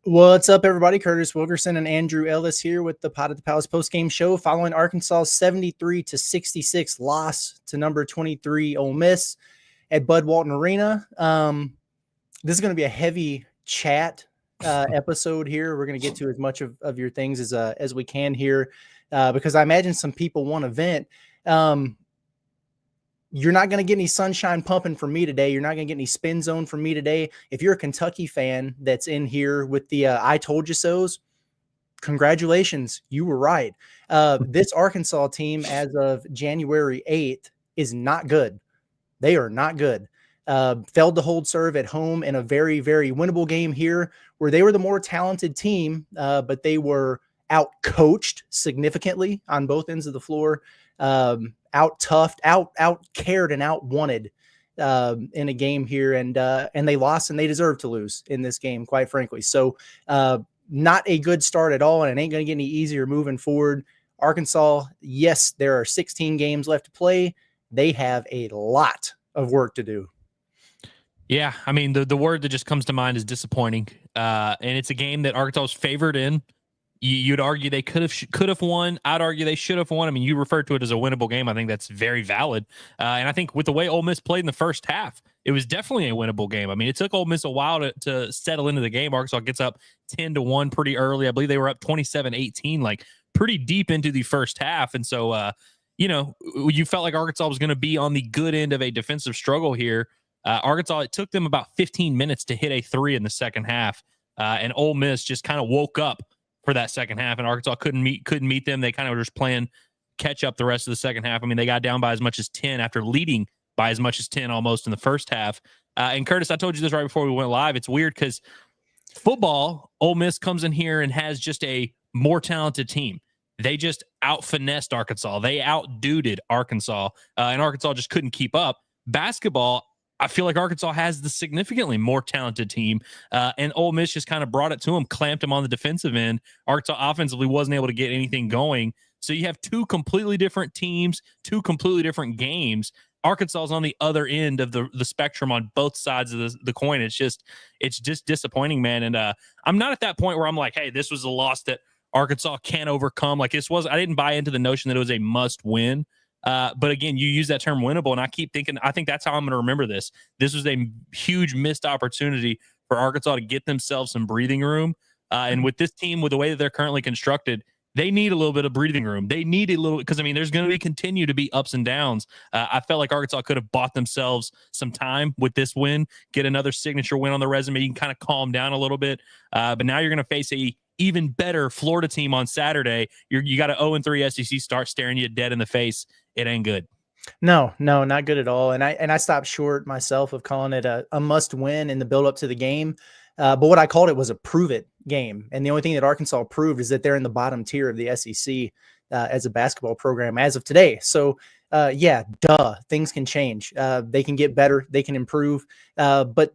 What's up, everybody? Curtis Wilkerson and Andrew Ellis here with the Pot at the Palace postgame show following Arkansas's 73-66 loss to number 23 Ole Miss at Bud Walton Arena. This is going to be a heavy chat episode here. We're going to get to as much of your things as we can here because I imagine some people want to vent. You're not going to get any sunshine pumping from me today. You're not going to get any spin zone from me today. If you're a Kentucky fan that's in here with the I told you so's, congratulations. You were right. This Arkansas team as of January 8th is not good. They are not good. Failed to hold serve at home in a very, very winnable game here where they were the more talented team, but they were out-coached significantly on both ends of the floor. Out-toughed, out-cared, and out-wanted in a game here, and they lost, and they deserve to lose in this game, quite frankly. So not a good start at all, and it ain't going to get any easier moving forward. Arkansas, yes, there are 16 games left to play. They have a lot of work to do. Yeah, I mean, the word that just comes to mind is disappointing, and it's a game that Arkansas was favored in. You'd argue they could have won. I'd argue they should have won. I mean, you referred to it as a winnable game. I think that's very valid. And I think with the way Ole Miss played in the first half, it was definitely a winnable game. I mean, it took Ole Miss a while to settle into the game. Arkansas gets up 10-1 pretty early. I believe they were up 27-18, like pretty deep into the first half. And so, you felt like Arkansas was going to be on the good end of a defensive struggle here. Arkansas, it took them about 15 minutes to hit a three in the second half. And Ole Miss just kind of woke up for that second half, and Arkansas couldn't meet them. They kind of were just playing catch up the rest of the second half. I mean, they got down by as much as 10 after leading by as much as 10 almost in the first half. And Curtis, I told you this right before we went live. It's weird because football, Ole Miss comes in here and has just a more talented team. They just out-finessed Arkansas. They out-duded Arkansas, and Arkansas just couldn't keep up. Basketball, I feel like Arkansas has the significantly more talented team, and Ole Miss just kind of brought it to them, clamped them on the defensive end. Arkansas offensively wasn't able to get anything going. So you have two completely different teams, two completely different games. Arkansas is on the other end of the spectrum on both sides of the coin. It's just disappointing, man. And I'm not at that point where I'm like, hey, this was a loss that Arkansas can't overcome. Like this was, I didn't buy into the notion that it was a must win. But again, you use that term winnable, and I keep thinking, I think that's how I'm going to remember this. This was a huge missed opportunity for Arkansas to get themselves some breathing room. And with this team, with the way that they're currently constructed, they need a little bit of breathing room. They need a little, because I mean, there's going to continue to be ups and downs. I felt like Arkansas could have bought themselves some time with this win, get another signature win on the resume. You can kind of calm down a little bit. But now you're going to face a even better Florida team on Saturday. You got an 0-3 SEC start staring you dead in the face. It ain't good. No, not good at all. And I stopped short myself of calling it a must win in the build up to the game. But what I called it was a prove it game. And the only thing that Arkansas proved is that they're in the bottom tier of the SEC as a basketball program as of today. So things can change. They can get better. They can improve. But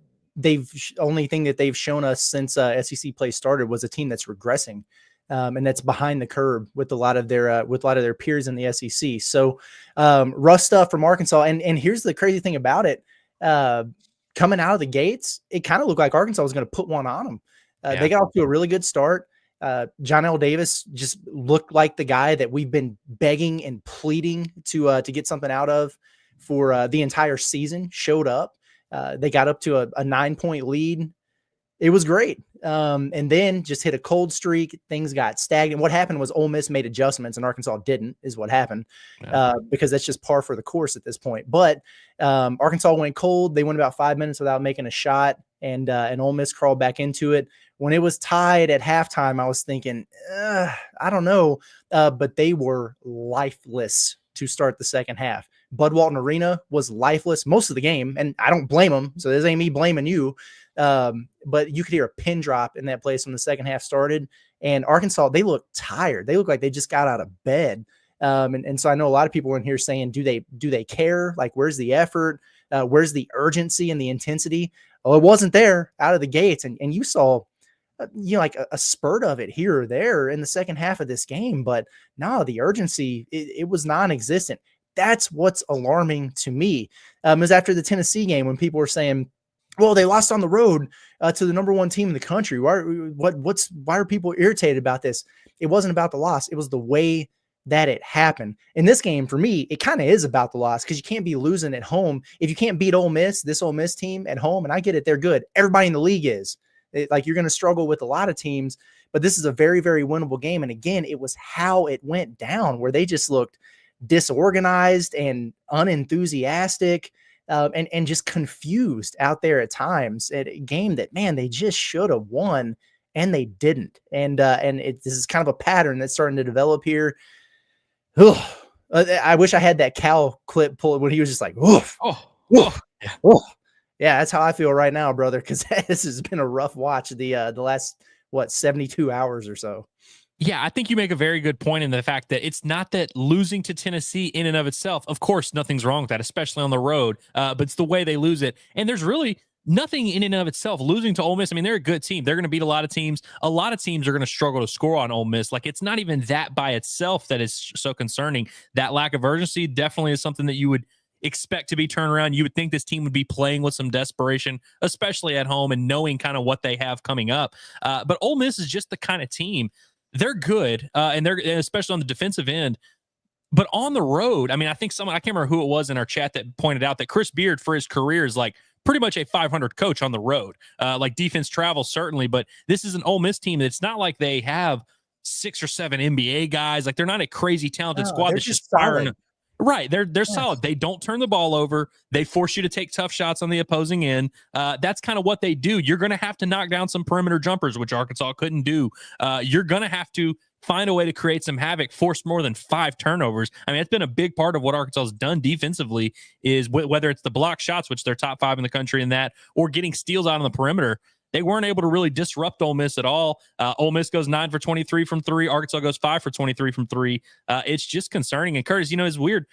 only thing that they've shown us since SEC play started was a team that's regressing. And that's behind the curve with a lot of their peers in the SEC. So rough stuff from Arkansas. And here's the crazy thing about it. Coming out of the gates, it kind of looked like Arkansas was going to put one on them. They got off to a really good start. John L. Davis just looked like the guy that we've been begging and pleading to get something out of for the entire season. Showed up. They got up to a 9-point lead. It was great. And then just hit a cold streak. Things got stagnant. What happened was Ole Miss made adjustments and Arkansas didn't, is what happened, because that's just par for the course at this point. But Arkansas went cold. They went about 5 minutes without making a shot, and Ole Miss crawled back into it. When it was tied at halftime, I was thinking, I don't know, but they were lifeless to start the second half. Bud Walton Arena was lifeless most of the game, and I don't blame them. So this ain't me blaming you. But you could hear a pin drop in that place when the second half started. And Arkansas, they look tired. They look like they just got out of bed. And so I know a lot of people in here saying, do they care? Like, where's the effort? Where's the urgency and the intensity? Oh, it wasn't there out of the gates. And you saw, like a spurt of it here or there in the second half of this game. But no, the urgency, it was non-existent. That's what's alarming to me. It was after the Tennessee game when people were saying, Well, they lost on the road to the number 1 team in the country. Why are people irritated about this? It wasn't about the loss. It was the way that it happened. In this game, for me, it kind of is about the loss because you can't be losing at home. If you can't beat Ole Miss, this Ole Miss team at home, and I get it, they're good. Everybody in the league is. Like, you're going to struggle with a lot of teams, but this is a very, very winnable game. And again, it was how it went down where they just looked disorganized and unenthusiastic. And just confused out there at times at a game that, man, they just should have won and they didn't. And this is kind of a pattern that's starting to develop here. I wish I had that Cal clip pulled when he was just like, oof, oof, yeah. Oof. Yeah, that's how I feel right now, brother, because this has been a rough watch the last, 72 hours or so. Yeah, I think you make a very good point in the fact that it's not that losing to Tennessee in and of itself, of course, nothing's wrong with that, especially on the road, but it's the way they lose it. And there's really nothing in and of itself. Losing to Ole Miss, I mean, they're a good team. They're going to beat a lot of teams. A lot of teams are going to struggle to score on Ole Miss. Like, it's not even that by itself that is so concerning. That lack of urgency definitely is something that you would expect to be turned around. You would think this team would be playing with some desperation, especially at home and knowing kind of what they have coming up. But Ole Miss is just the kind of team. They're good, and especially on the defensive end. But on the road, I mean, I think I can't remember who it was in our chat that pointed out that Chris Beard for his career is like pretty much a 500 coach on the road. Like, defense travels certainly, but this is an Ole Miss team. It's not like they have 6 or 7 NBA guys. Like, they're not a crazy talented squad that's just firing. Solid. Right. They're solid. They don't turn the ball over. They force you to take tough shots on the opposing end. That's kind of what they do. You're going to have to knock down some perimeter jumpers, which Arkansas couldn't do. You're going to have to find a way to create some havoc, force more than 5 turnovers. I mean, it's been a big part of what Arkansas has done defensively is whether it's the block shots, which they're top 5 in the country in that, or getting steals out on the perimeter. They weren't able to really disrupt Ole Miss at all. Ole Miss goes 9 for 23 from 3. Arkansas goes 5 for 23 from 3. It's just concerning. And Curtis, it's weird.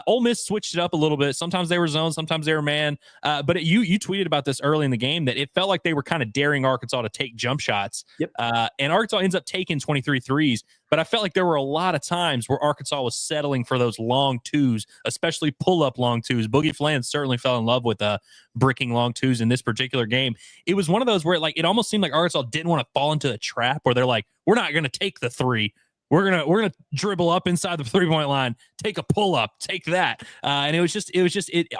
Ole Miss switched it up a little bit. Sometimes they were zone, sometimes they were man. But you tweeted about this early in the game that it felt like they were kind of daring Arkansas to take jump shots. Yep. And Arkansas ends up taking 23 threes. But I felt like there were a lot of times where Arkansas was settling for those long twos, especially pull-up long twos. Boogie Flan certainly fell in love with bricking long twos in this particular game. It was one of those where it almost seemed like Arkansas didn't want to fall into a trap where they're like, we're not going to take the 3. We're gonna dribble up inside the 3-point line, take a pull up, take that, and it was just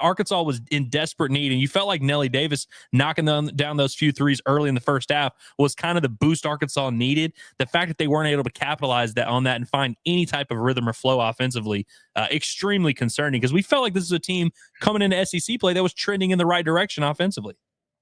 Arkansas was in desperate need, and you felt like Nelly Davis knocking down those few threes early in the first half was kind of the boost Arkansas needed. The fact that they weren't able to capitalize on that and find any type of rhythm or flow offensively, extremely concerning because we felt like this is a team coming into SEC play that was trending in the right direction offensively.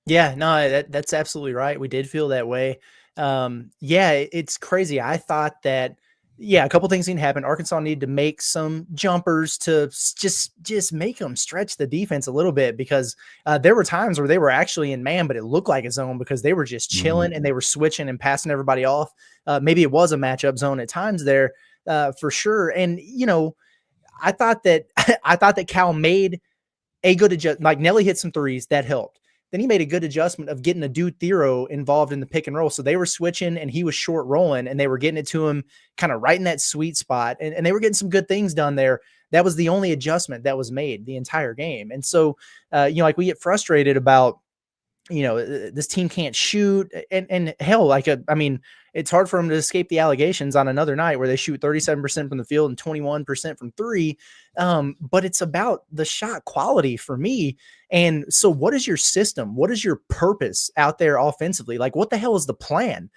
Yeah, no, that's absolutely right. We did feel that way. Yeah, it's crazy. I thought that. Yeah, a couple things need to happen. Arkansas needed to make some jumpers to just make them stretch the defense a little bit because there were times where they were actually in man, but it looked like a zone because they were just chilling and they were switching and passing everybody off. Maybe it was a matchup zone at times there for sure. And, I thought that Cal made a good adjustment. Like Nelly hit some threes that helped. Then he made a good adjustment of getting a dude Thero involved in the pick and roll. So they were switching and he was short rolling and they were getting it to him kind of right in that sweet spot. And they were getting some good things done there. That was the only adjustment that was made the entire game. And so, like we get frustrated about, this team can't shoot and hell, it's hard for them to escape the allegations on another night where they shoot 37% from the field and 21% from 3. But it's about the shot quality for me. And so what is your system? What is your purpose out there offensively? Like, what the hell is the plan?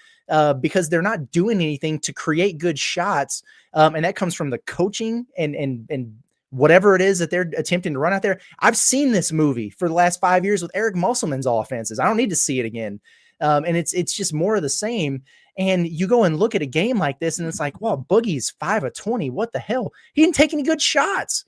Because they're not doing anything to create good shots. And that comes from the coaching and whatever it is that they're attempting to run out there. I've seen this movie for the last 5 years with Eric Musselman's offenses. I don't need to see it again. And it's just more of the same. And you go and look at a game like this and it's like, well, Boogie's 5 of 20. What the hell? He didn't take any good shots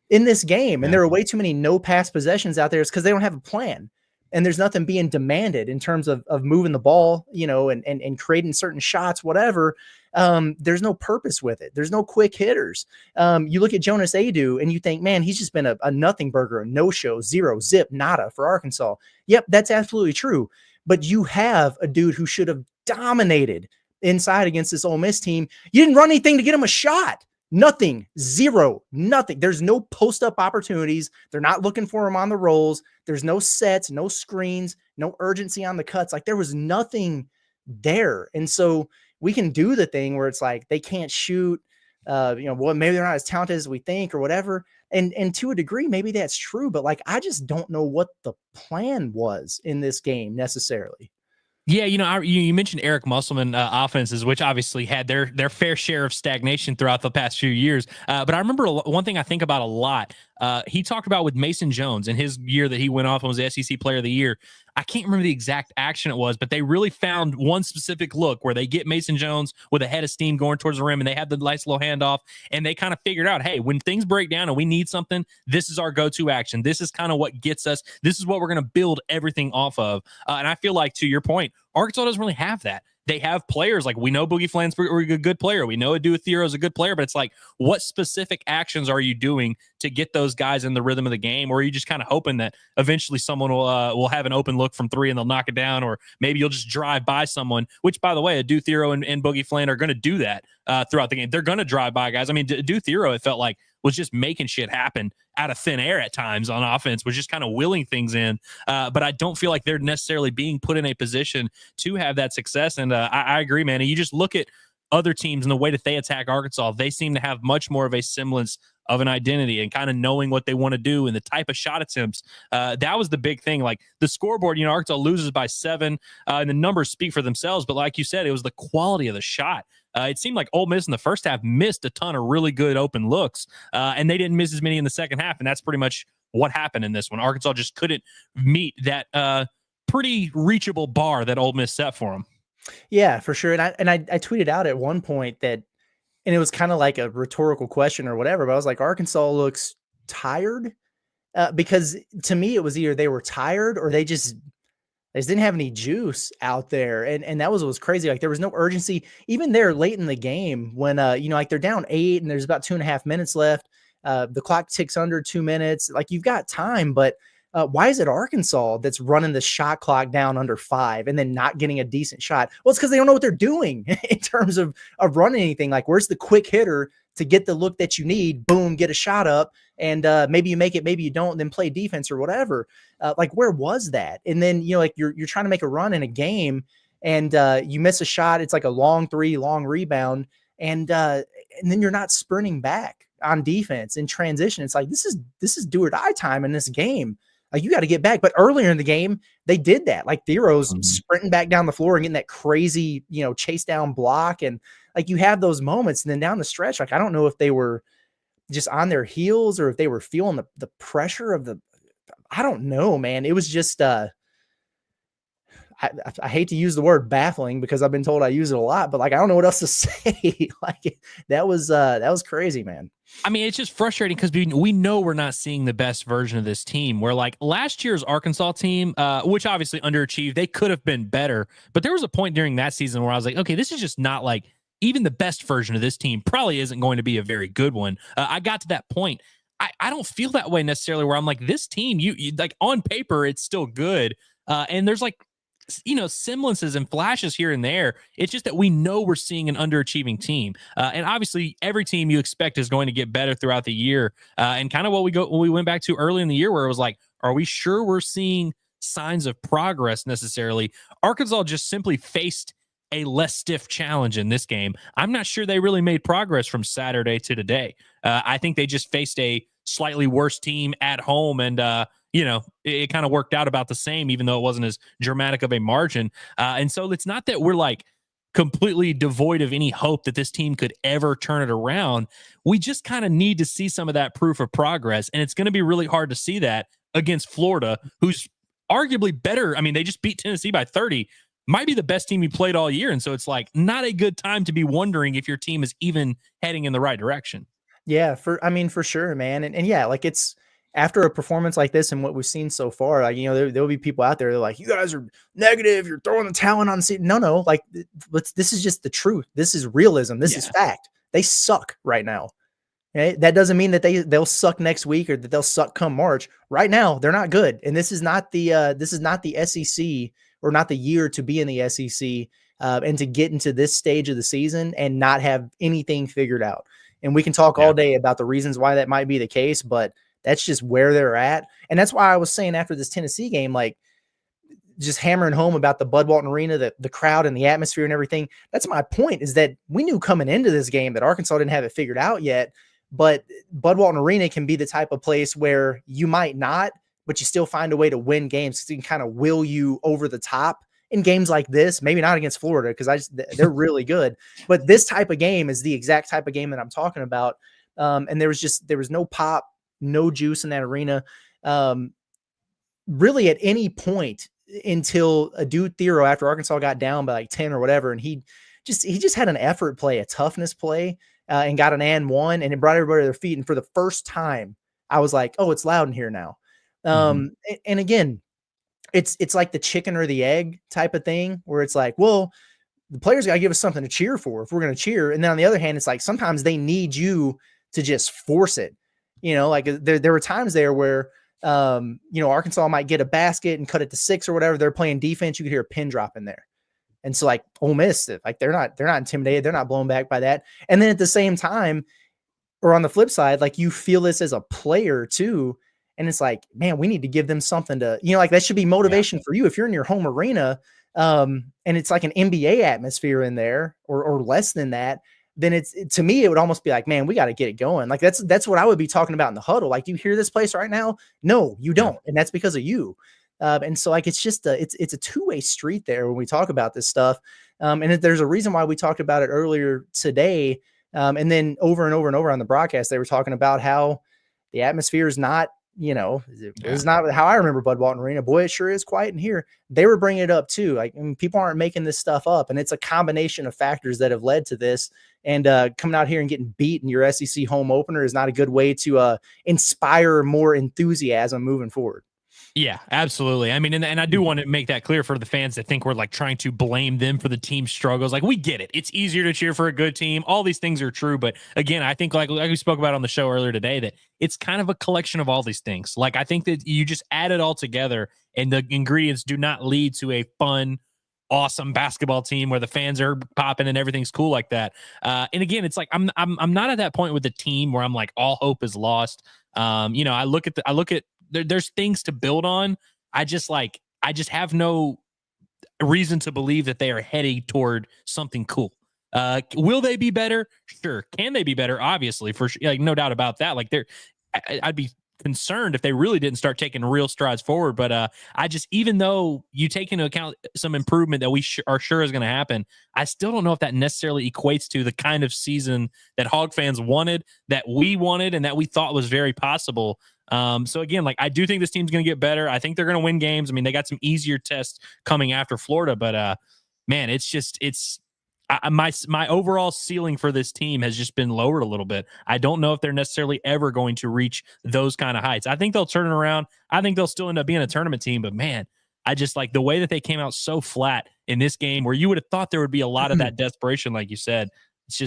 in this game. And there are way too many no pass possessions out there. It's because they don't have a plan. And there's nothing being demanded in terms of moving the ball, and creating certain shots, whatever. There's no purpose with it. There's no quick hitters. You look at Jonas Adu and you think, man, he's just been a nothing burger, a no-show, 0, zip, nada for Arkansas. Yep, that's absolutely true. But you have a dude who should have dominated inside against this Ole Miss team. You didn't run anything to get him a shot. Nothing, zero, nothing. There's no post-up opportunities. They're not looking for them on the rolls. There's no sets, no screens, no urgency on the cuts. Like there was nothing there. And so we can do the thing where it's like they can't shoot, well, maybe they're not as talented as we think or whatever. And to a degree, maybe that's true, but like I just don't know what the plan was in this game necessarily. Yeah, you mentioned Eric Musselman offenses, which obviously had their fair share of stagnation throughout the past few years. But I remember one thing I think about a lot. He talked about with Mason Jones in his year that he went off and was the SEC Player of the Year. I can't remember the exact action it was, but they really found one specific look where they get Mason Jones with a head of steam going towards the rim, and they had the nice little handoff, and they kind of figured out, hey, when things break down and we need something, this is our go-to action. This is kind of what gets us. This is what we're going to build everything off of. And I feel like, to your point, Arkansas doesn't really have that. They have players like, we know Boogie Flan's a good player. We know Adu Thero is a good player, but it's like, what specific actions are you doing to get those guys in the rhythm of the game? Or are you just kind of hoping that eventually someone will have an open look from three and they'll knock it down? Or maybe you'll just drive by someone, which, by the way, Adu Thero and Boogie Flan are going to do that throughout the game. They're going to drive by guys. I mean, Adu Thero, it felt like, was just making shit happen out of thin air at times on offense, was just kind of willing things in. But I don't feel like they're necessarily being put in a position to have that success. And I agree, man. And you just look at other teams and the way that they attack Arkansas, they seem to have much more of a semblance of an identity and kind of knowing what they want to do and the type of shot attempts. That was the big thing. Like the scoreboard, Arkansas loses by 7 and the numbers speak for themselves. But like you said, it was the quality of the shot. It seemed like Ole Miss in the first half missed a ton of really good open looks, and they didn't miss as many in the second half. And that's pretty much what happened in this one. Arkansas just couldn't meet that pretty reachable bar that Ole Miss set for them. Yeah, for sure. And I tweeted out at one point that, and it was kind of like a rhetorical question or whatever, but I was like, Arkansas looks tired, because to me it was either they were tired or they just didn't have any juice out there. And that was what was crazy. Like there was no urgency even there late in the game when, like they're down 8 and there's about 2.5 minutes left. The clock ticks under 2 minutes. Like you've got time, but why is it Arkansas that's running the shot clock down under 5 and then not getting a decent shot? Well, it's because they don't know what they're doing in terms of running anything. Like where's the quick hitter to get the look that you need? Boom, get a shot up. And maybe you make it, maybe you don't, then play defense or whatever. Like where was that? And then, like you're trying to make a run in a game and you miss a shot. It's like a long 3, long rebound. And then you're not sprinting back on defense in transition. It's like, this is do or die time in this game. Like you got to get back. But earlier in the game, they did that. Like Thero's sprinting back down the floor and getting that crazy, chase down block. And like you have those moments. And then down the stretch, like I don't know if they were just on their heels or if they were feeling the pressure of I don't know, man. It was just I hate to use the word baffling because I've been told I use it a lot, but like I don't know what else to say. Like that was crazy, man. I mean, it's just frustrating because we know we're not seeing the best version of this team. Where like last year's Arkansas team, which obviously underachieved, they could have been better. But there was a point during that season where I was like, okay, this is just not like even the best version of this team probably isn't going to be a very good one. I got to that point. I don't feel that way necessarily where I'm like, this team, you like on paper, it's still good. And there's like, semblances and flashes here and there. It's just that we know we're seeing an underachieving team. And obviously every team you expect is going to get better throughout the year. And kind of what we went back to early in the year where it was like, are we sure we're seeing signs of progress necessarily? Arkansas just simply faced a less stiff challenge in this game. I'm not sure they really made progress from Saturday to today. I think they just faced a slightly worse team at home and, it kind of worked out about the same, even though it wasn't as dramatic of a margin. And so it's not that we're like completely devoid of any hope that this team could ever turn it around. We just kind of need to see some of that proof of progress. And it's going to be really hard to see that against Florida, who's arguably better. I mean, they just beat Tennessee by 30, might be the best team you played all year. And so it's like not a good time to be wondering if your team is even heading in the right direction. Yeah, for sure, man. And yeah, like it's after a performance like this and what we've seen so far, like, there'll be people out there that are like, you guys are negative. You're throwing the talent on the seat. No, like this is just the truth. This is realism. This is fact. They suck right now. Okay? That doesn't mean that they'll suck next week or that they'll suck come March. Right now, they're not good. And this is not the SEC or not the year to be in the SEC and to get into this stage of the season and not have anything figured out. And we can talk Yeah. all day about the reasons why that might be the case, but that's just where they're at. And that's why I was saying after this Tennessee game, like, just hammering home about the Bud Walton Arena, the crowd and the atmosphere and everything. That's my point, is that we knew coming into this game that Arkansas didn't have it figured out yet, but Bud Walton Arena can be the type of place where you might not, but you still find a way to win games, because it can kind of will you over the top in games like this. Maybe not against Florida, because they're really good, but this type of game is the exact type of game that I'm talking about. And there was no pop, no juice in that arena. Really at any point until a dude Thero, after Arkansas got down by like 10 or whatever, and he just had an effort play, a toughness play, and got an and one, and it brought everybody to their feet. And for the first time, I was like, oh, it's loud in here now. And again, it's like the chicken or the egg type of thing, where it's like, well, the players got to give us something to cheer for if we're going to cheer. And then on the other hand, it's like sometimes they need you to just force it. Like there were times there where Arkansas might get a basket and cut it to 6 or whatever. They're playing defense. You could hear a pin drop in there. And so like Ole Miss, like they're not intimidated. They're not blown back by that. And then at the same time, or on the flip side, like you feel this as a player too. And it's like, man, we need to give them something to, like that should be motivation for you. If you're in your home arena, and it's like an NBA atmosphere in there or less than that, then to me, it would almost be like, man, we got to get it going. Like that's what I would be talking about in the huddle. Like, do you hear this place right now? No, you don't. And that's because of you. And so like, it's just it's a two-way street there when we talk about this stuff. And there's a reason why we talked about it earlier today. And then over and over and over on the broadcast, they were talking about how the atmosphere is not, it's not how I remember Bud Walton Arena. Boy, it sure is quiet in here. They were bringing it up too. Like, people aren't making this stuff up, and it's a combination of factors that have led to this. And coming out here and getting beat in your SEC home opener is not a good way to inspire more enthusiasm moving forward. Yeah, absolutely. I mean, and I do want to make that clear for the fans that think we're like trying to blame them for the team's struggles. Like, we get it. It's easier to cheer for a good team. All these things are true. But again, I think like we spoke about on the show earlier today, that it's kind of a collection of all these things. Like, I think that you just add it all together, and the ingredients do not lead to a fun, awesome basketball team where the fans are popping and everything's cool like that. And again, it's like I'm not at that point with the team where I'm like all hope is lost. I look at there's things to build on. I just have no reason to believe that they are heading toward something cool. Will they be better? Sure. Can they be better? Obviously, for sure. Like, no doubt about that. Like, I'd be concerned if they really didn't start taking real strides forward. But even though you take into account some improvement that we are sure is going to happen, I still don't know if that necessarily equates to the kind of season that Hog fans wanted, that we wanted, and that we thought was very possible. So again, like, I do think this team's going to get better. I think they're going to win games. I mean, they got some easier tests coming after Florida, but man, my overall ceiling for this team has just been lowered a little bit. I don't know if they're necessarily ever going to reach those kind of heights. I think they'll turn it around. I think they'll still end up being a tournament team, but man, I just like the way that they came out so flat in this game, where you would have thought there would be a lot of that desperation, like you said. It's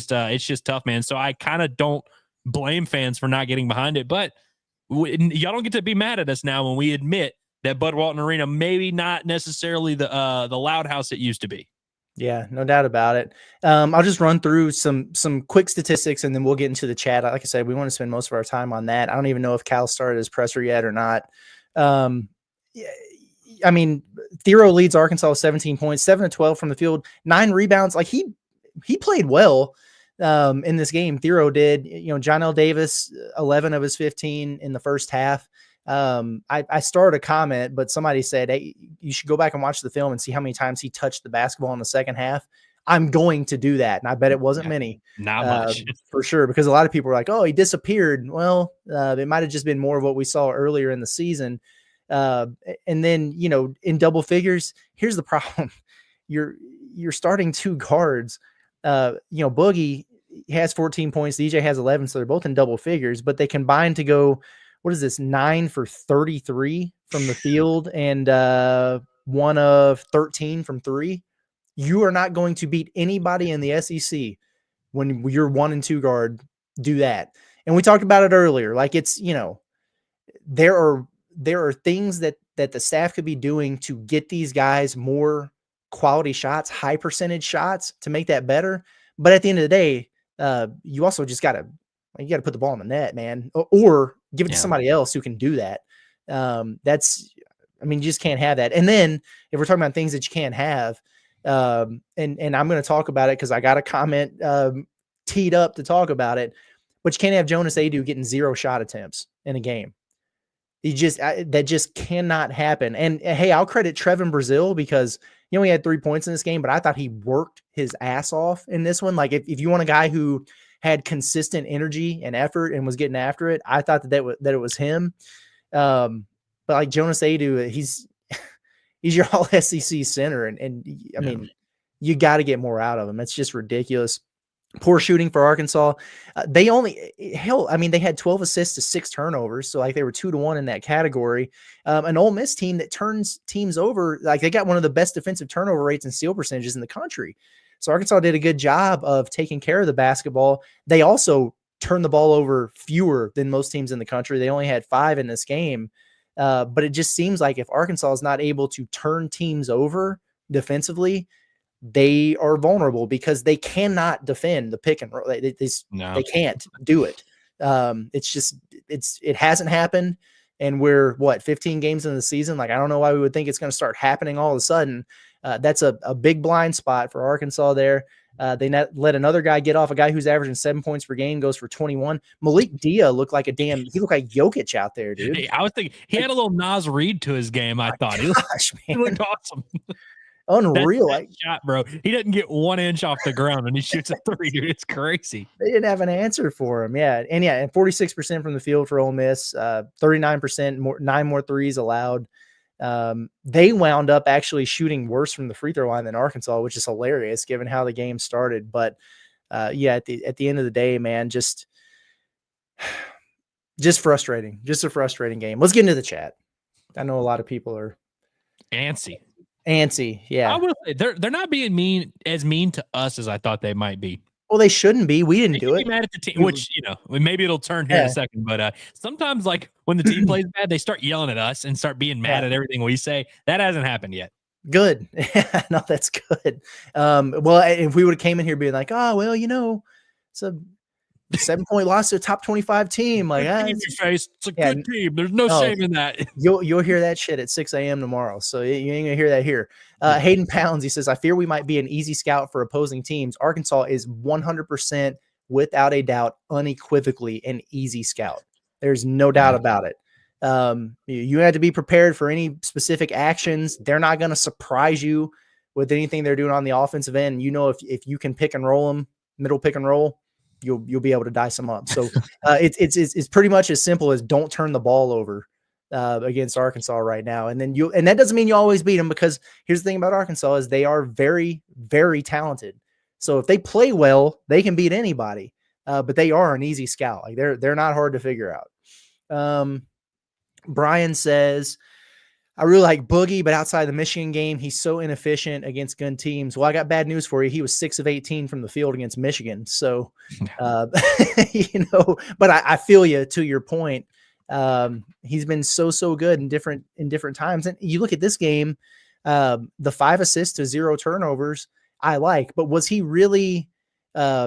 just tough, man. So I kind of don't blame fans for not getting behind it, but y'all don't get to be mad at us now when we admit that Bud Walton Arena maybe not necessarily the loud house it used to be. Yeah, no doubt about it. I'll just run through some quick statistics, and then we'll get into the chat. Like I said, we want to spend most of our time on that. I don't even know if Cal started his presser yet or not. I mean, Thero leads Arkansas with 17 points, 7 of 12 from the field, 9 rebounds. Like, he played well in this game. Thero did. John L. Davis, 11 of his 15 in the first half. I started a comment, but somebody said, hey, you should go back and watch the film and see how many times he touched the basketball in the second half. I'm going to do that. And I bet it wasn't many. Not much. For sure. Because a lot of people were like, oh, he disappeared. Well, it might've just been more of what we saw earlier in the season. And then, in double figures, here's the problem. You're starting 2 guards. Boogie has 14 points. DJ has 11. So they're both in double figures, but they combined to go, what is this, 9 for 33 from the field and 1 of 13 from 3. You are not going to beat anybody in the SEC when you're 1 and 2 guard do that. And we talked about it earlier. Like, it's, there are things that the staff could be doing to get these guys more quality shots, high percentage shots, to make that better. But at the end of the day, you also just got to Like, you got to put the ball in the net, man, or give it to Yeah. somebody else who can do that. You just can't have that. And then if we're talking about things that you can't have, and I'm going to talk about it because I got a comment teed up to talk about it, but you can't have Jonas Adu getting 0 shot attempts in a game. That just cannot happen. And hey, I'll credit Trevin Brazil because he only had 3 points in this game, but I thought he worked his ass off in this one. Like, if you want a guy who had consistent energy and effort and was getting after it, I thought that it was him. But like Jonas Adu, he's your all SEC center. And I mean, you got to get more out of him. It's just ridiculous. Poor shooting for Arkansas. They had 12 assists to 6 turnovers. So like they were 2-1 in that category. An Ole Miss team that turns teams over, like they got one of the best defensive turnover rates and steal percentages in the country. So Arkansas did a good job of taking care of the basketball. They also turned the ball over fewer than most teams in the country. They only had 5 in this game. But it just seems like if Arkansas is not able to turn teams over defensively, they are vulnerable because they cannot defend the pick and roll. They can't do it. It hasn't happened. And we're 15 games into the season. Like, I don't know why we would think it's going to start happening all of a sudden. That's a big blind spot for Arkansas there. They let another guy get off, a guy who's averaging 7 points per game, goes for 21. Malik Dia looked like he looked like Jokic out there, dude. Hey, I was thinking he had a little Nas Reed to his game. I thought he looked awesome. Unreal. That shot, bro. He doesn't get 1 inch off the ground and he shoots a 3, dude. It's crazy. They didn't have an answer for him. Yeah. And 46% from the field for Ole Miss, 39%, 9 more threes allowed. They wound up actually shooting worse from the free throw line than Arkansas, which is hilarious given how the game started. But at the end of the day, man, just frustrating. Just a frustrating game. Let's get into the chat. I know a lot of people are antsy. Yeah. I will say they're not being mean to us as I thought they might be. Well, they shouldn't be. We didn't do it. Mad at the team, which, maybe it'll turn here in a second. But sometimes, like when the team plays bad, they start yelling at us and start being mad at everything we say. That hasn't happened yet. Good. No, that's good. Well, if we would have came in here being like, oh, well, it's a 7-point loss to a top 25 team. Like, it's a good team. There's no shame in that. You'll hear that shit at 6 a.m. tomorrow. So you ain't gonna hear that here. Hayden Pounds, he says, I fear we might be an easy scout for opposing teams. Arkansas is 100% without a doubt, unequivocally an easy scout. There's no doubt about it. You have to be prepared for any specific actions. They're not going to surprise you with anything they're doing on the offensive end. If you can pick and roll them, middle pick and roll, you'll be able to dice them up. So it's pretty much as simple as don't turn the ball over against Arkansas right now. And that doesn't mean you always beat them, because here's the thing about Arkansas is they are very, very talented. So if they play well, they can beat anybody. But they are an easy scout. Like they're not hard to figure out. Brian says, I really like Boogie, but outside the Michigan game, he's so inefficient against good teams. Well, I got bad news for you. He was 6 of 18 from the field against Michigan. So, but I feel you to your point. He's been so good in different times. And you look at this game, the 5 assists to 0 turnovers, I like, but was he really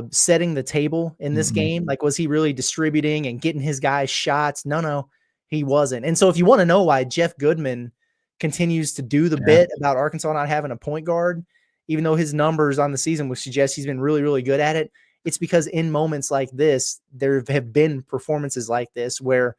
setting the table in this game? Like, was he really distributing and getting his guys shots? No, he wasn't. And so if you want to know why Jeff Goodman continues to do the bit about Arkansas not having a point guard, even though his numbers on the season would suggest he's been really, really good at it, it's because in moments like this, there have been performances like this where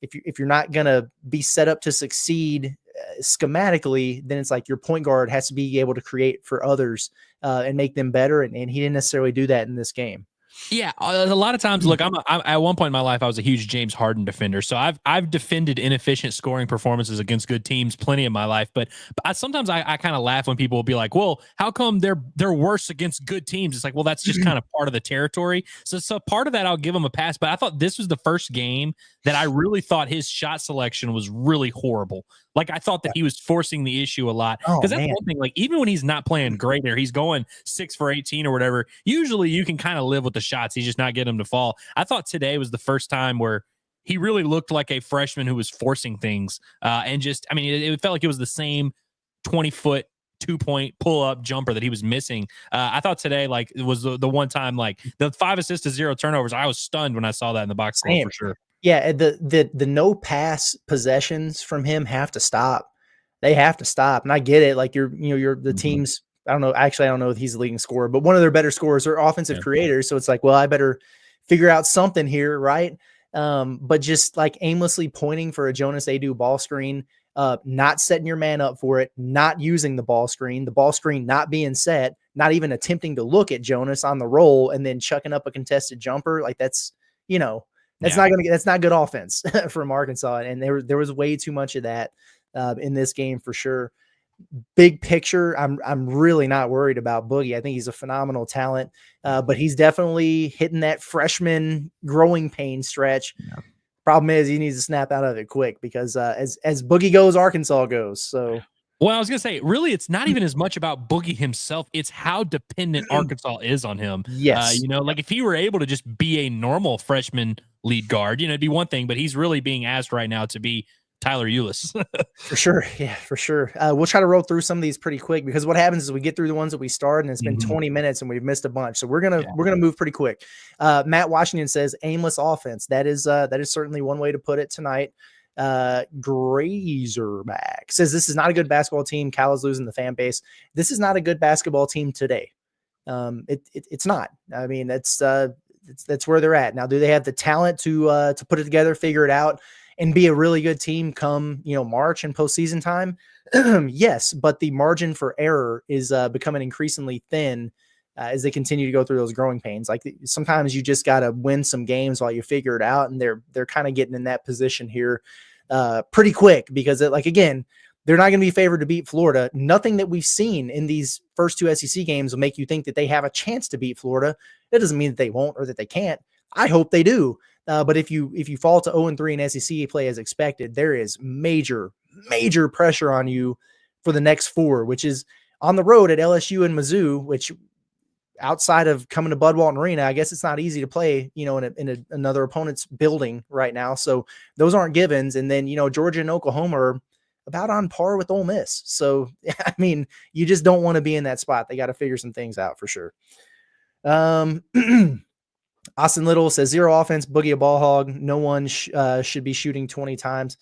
if you're not going to be set up to succeed schematically, then it's like your point guard has to be able to create for others and make them better. And he didn't necessarily do that in this game. Yeah, a lot of times, look, I'm at one point in my life, I was a huge James Harden defender. So I've defended inefficient scoring performances against good teams plenty in my life. But sometimes I kind of laugh when people will be like, well, how come they're worse against good teams? It's like, well, that's just kind of part of the territory. So part of that, I'll give him a pass. But I thought this was the first game that I really thought his shot selection was really horrible. Like, I thought that he was forcing the issue a lot. Because that's one thing. Like, even when he's not playing great or he's going 6 for 18 or whatever, usually you can kind of live with the shots. He's just not getting them to fall. I thought today was the first time where he really looked like a freshman who was forcing things. And just, I mean, it felt like it was the same 20-foot 2-point pull-up jumper that he was missing. I thought today, like, it was the one time, like, the 5 assists to 0 turnovers. I was stunned when I saw that in the box score for sure. Yeah, the no pass possessions from him have to stop. They have to stop. And I get it. Like, you're the team's, I don't know. Actually, I don't know if he's the leading scorer, but one of their better scorers are offensive creators. So it's like, well, I better figure out something here, right? But just like aimlessly pointing for a Jonas Adu ball screen, not setting your man up for it, not using the ball screen not being set, not even attempting to look at Jonas on the roll, and then chucking up a contested jumper. Like, that's not good offense from Arkansas. And there was way too much of that in this game for sure. Big picture, I'm really not worried about Boogie. I think he's a phenomenal talent, but he's definitely hitting that freshman growing pain stretch. Yeah. Problem is, he needs to snap out of it quick, because as Boogie goes, Arkansas goes. So, well, I was gonna say, really, it's not even as much about Boogie himself; it's how dependent Arkansas is on him. Yes, like if he were able to just be a normal freshman lead guard, it'd be one thing. But he's really being asked right now to be Tyler Ulis. For sure. Yeah, for sure. We'll try to roll through some of these pretty quick, because what happens is we get through the ones that we start and it's been 20 minutes and we've missed a bunch. So we're going to move pretty quick. Matt Washington says aimless offense. That is certainly one way to put it tonight. Grazerback says this is not a good basketball team. Cal is losing the fan base. This is not a good basketball team today. It's not. I mean, that's where they're at. Now, do they have the talent to put it together, figure it out, and be a really good team come, March and postseason time? Yes, but the margin for error is becoming increasingly thin as they continue to go through those growing pains. Like, sometimes you just got to win some games while you figure it out, and they're kind of getting in that position here pretty quick, because again, they're not going to be favored to beat Florida. Nothing that we've seen in these first two SEC games will make you think that they have a chance to beat Florida. That doesn't mean that they won't or that they can't. I hope they do. But if you fall to 0-3 in SEC play as expected, there is major pressure on you for the next 4, which is on the road at LSU and Mizzou, which, outside of coming to Bud Walton Arena, I guess it's not easy to play, in another opponent's building right now. So those aren't givens. And then, Georgia and Oklahoma are about on par with Ole Miss. So, I mean, you just don't want to be in that spot. They got to figure some things out for sure. Austin Little says 0 offense, Boogie a ball hog. No one should be shooting 20 times.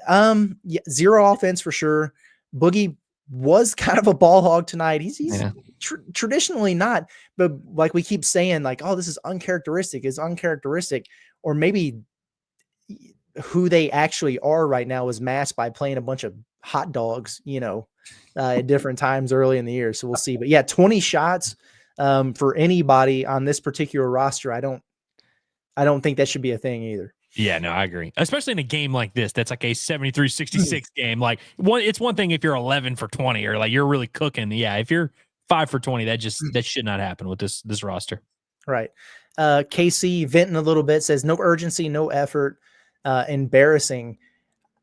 0 offense for sure. Boogie was kind of a ball hog tonight. He's traditionally not, but like we keep saying, like, oh, this is uncharacteristic. It's uncharacteristic, or maybe who they actually are right now is masked by playing a bunch of hot dogs, at different times early in the year. So we'll see. But yeah, 20 shots. For anybody on this particular roster, I don't think that should be a thing either. Yeah, no, I agree. Especially in a game like this, that's like a 73-66 game. Like, it's one thing if you're 11 for 20 or like you're really cooking. Yeah, if you're 5 for 20, that should not happen with this roster. Right. KC venting a little bit, says no urgency, no effort, embarrassing.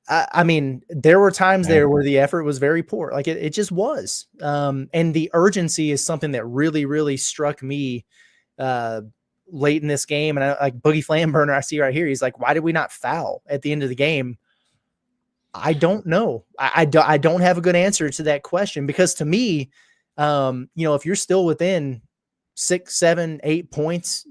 I mean, there were times there where the effort was very poor. Like, it just was. And the urgency is something that really, really struck me late in this game. And like Boogie Flamburner, I see right here, he's like, why did we not foul at the end of the game? I don't know. I don't have a good answer to that question, because to me, if you're still within 6, 7, 8 points,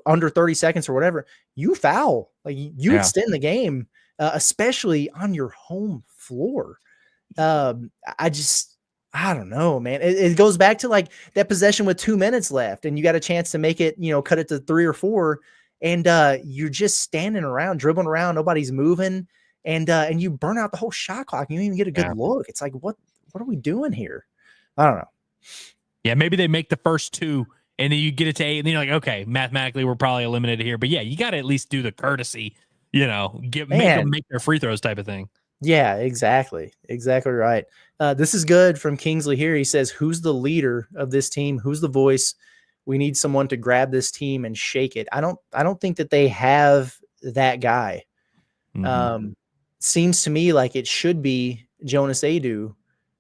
under 30 seconds or whatever, you foul. Like, you extend the game. Especially on your home floor. I don't know, man. It goes back to like that possession with 2 minutes left and you got a chance to make it, cut it to 3 or 4. And you're just standing around, dribbling around. Nobody's moving. And you burn out the whole shot clock. You don't even get a good look. It's like, what are we doing here? I don't know. Yeah, maybe they make the first 2 and then you get it to 8 and then you're like, okay, mathematically we're probably eliminated here. But yeah, you got to at least do the courtesy, make them make their free throws type of thing. Yeah, exactly. Exactly right. This is good from Kingsley here. He says, who's the leader of this team? Who's the voice? We need someone to grab this team and shake it. I don't think that they have that guy. Mm-hmm. Seems to me like it should be Jonas Adu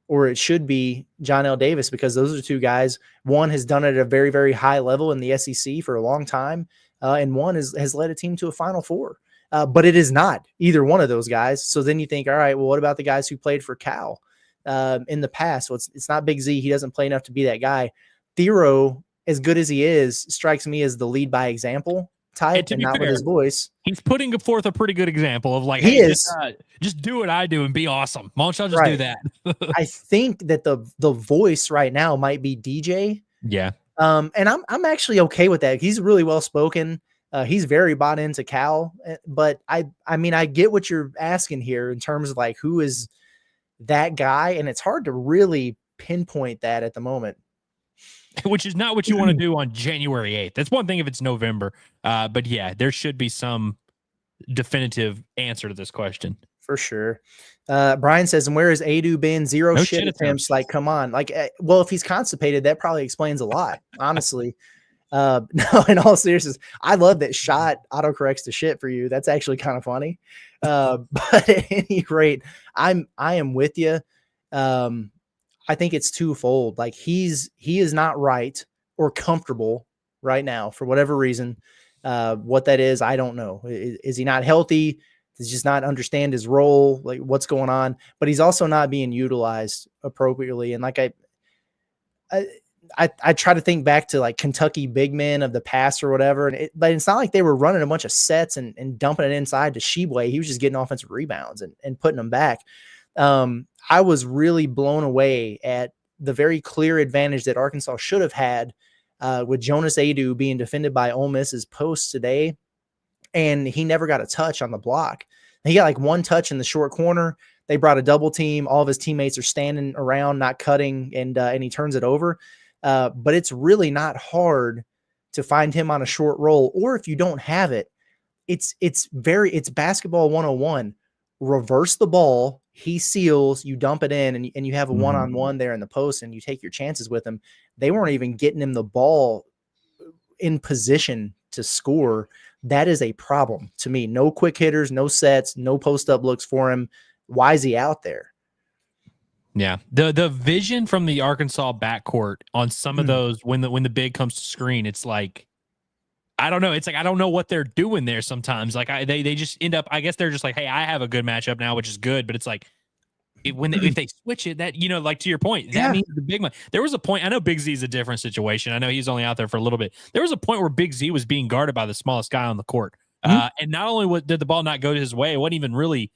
or it should be John L. Davis, because those are 2 guys. One has done it at a very, very high level in the SEC for a long time. And one has led a team to a Final Four. But it is not either one of those guys. So then you think, all right, well, what about the guys who played for Cal? in the past. So it's not Big Z. He doesn't play enough to be that guy. Thero, as good as he is, strikes me as the lead by example type, and not fair, with his voice. He's putting forth a pretty good example of like, He hey, is. just do what I do and be awesome. Why don't y'all just Right. do that? I think that the voice right now might be DJ. Yeah. And I'm actually okay with that. He's really well spoken. He's very bought into Cal, but I mean, I get what you're asking here in terms of like who is that guy, and it's hard to really pinpoint that at the moment. Which is not what you want to do on January 8th. That's one thing if it's November. But yeah, there should be some definitive answer to this question. For sure. Brian says, and where has Adu been? Zero No shit attempts. Like, come on. Like, well, if he's constipated, that probably explains a lot, honestly. No, in all seriousness, I love that shot autocorrects to shit for you. That's actually kind of funny. But at any rate, I am with you. I think it's twofold. Like he is not right or comfortable right now for whatever reason. What that is, I don't know. Is he not healthy? Does he just not understand his role? Like what's going on? But he's also not being utilized appropriately. And like I try to think back to like Kentucky big men of the past or whatever. But it's not like they were running a bunch of sets and dumping it inside to Sheboy. He was just getting offensive rebounds and putting them back. I was really blown away at the very clear advantage that Arkansas should have had with Jonas Adu being defended by Ole Miss's post today. And he never got a touch on the block. He got like one touch in the short corner. They brought a double team. All of his teammates are standing around, not cutting, and he turns it over. But it's really not hard to find him on a short roll. Or if you don't have it, it's basketball 101. Reverse the ball. He seals, you dump it in, and you have a one-on-one there in the post, and you take your chances with him. They weren't even getting him the ball in position to score. That is a problem to me. No quick hitters, no sets, no post-up looks for him. Why is he out there? Yeah, the vision from the Arkansas backcourt on some of those when the big comes to screen, it's like I don't know. It's like I don't know what they're doing there sometimes. Like they just end up. I guess they're just like, hey, I have a good matchup now, which is good. But it's like if they switch it, that like to your point, that means the big one. There was a point. I know Big Z is a different situation. I know he's only out there for a little bit. There was a point where Big Z was being guarded by the smallest guy on the court, and not only did the ball not go to his way, it wasn't even really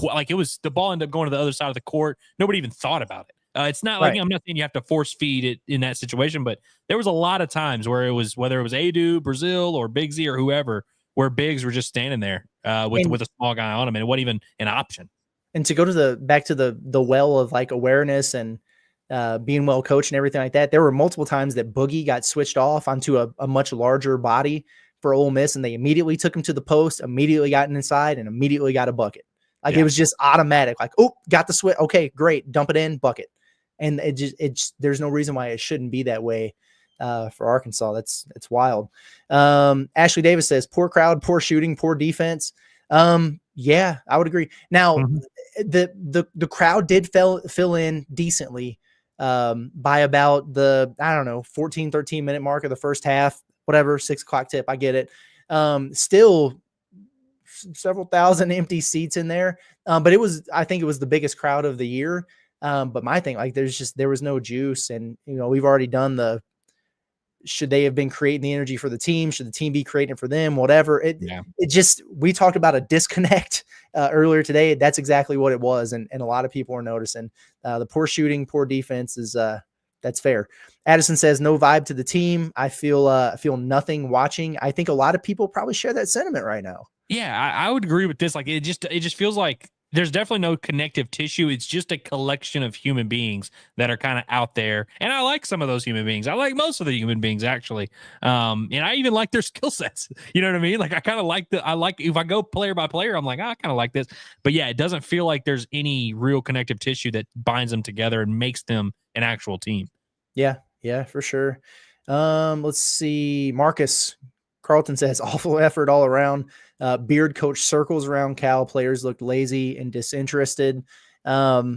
like it was the ball ended up going to the other side of the court. Nobody even thought about it. It's not like I'm not saying you have to force feed it in that situation, but there was a lot of times where it was whether it was Adu, Brazil, or Big Z or whoever, where bigs were just standing there with a small guy on them, and it wasn't even an option. And to go to back to the well of like awareness and being well coached and everything like that, there were multiple times that Boogie got switched off onto a much larger body for Ole Miss, and they immediately took him to the post, immediately got inside, and immediately got a bucket. Like it was just automatic. Like, oh, got the switch. Okay, great, dump it in, bucket. And there's no reason why it shouldn't be that way for Arkansas. That's wild. Ashley Davis says, poor crowd, poor shooting, poor defense. Yeah, I would agree. Now, the crowd did fill in decently by about the, 14, 13 minute mark of the first half, whatever, 6 o'clock tip. I get it. Still several thousand empty seats in there. But I think it was the biggest crowd of the year. But my thing, like there was no juice, and we've already done should they have been creating the energy for the team? Should the team be creating it for them? Whatever. We talked about a disconnect earlier today. That's exactly what it was. And a lot of people are noticing the poor shooting, poor defense is that's fair. Addison says no vibe to the team. I feel nothing watching. I think a lot of people probably share that sentiment right now. Yeah, I would agree with this. Like it just feels like there's definitely no connective tissue. It's just a collection of human beings that are kind of out there. And I like some of those human beings. I like most of the human beings, actually. And I even like their skill sets. You know what I mean? Like, I kind of like if I go player by player, I'm like, I kind of like this. But yeah, it doesn't feel like there's any real connective tissue that binds them together and makes them an actual team. Yeah, for sure. Let's see. Marcus Carlton says awful effort all around. Beard coach circles around Cal. Players looked lazy and disinterested. There